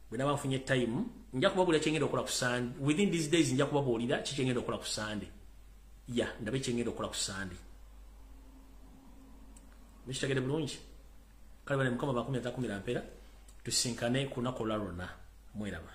bwe naba nfunye time nja kubabulira kyengendo okola ku Sunday within these days nja kubabulira kyengendo okola ku Sunday ndabe kyengendo okola ku Sunday mishitagede bulungi kale bane mukama bakumira takumira mpera tusinkane ku nakola rona mweraba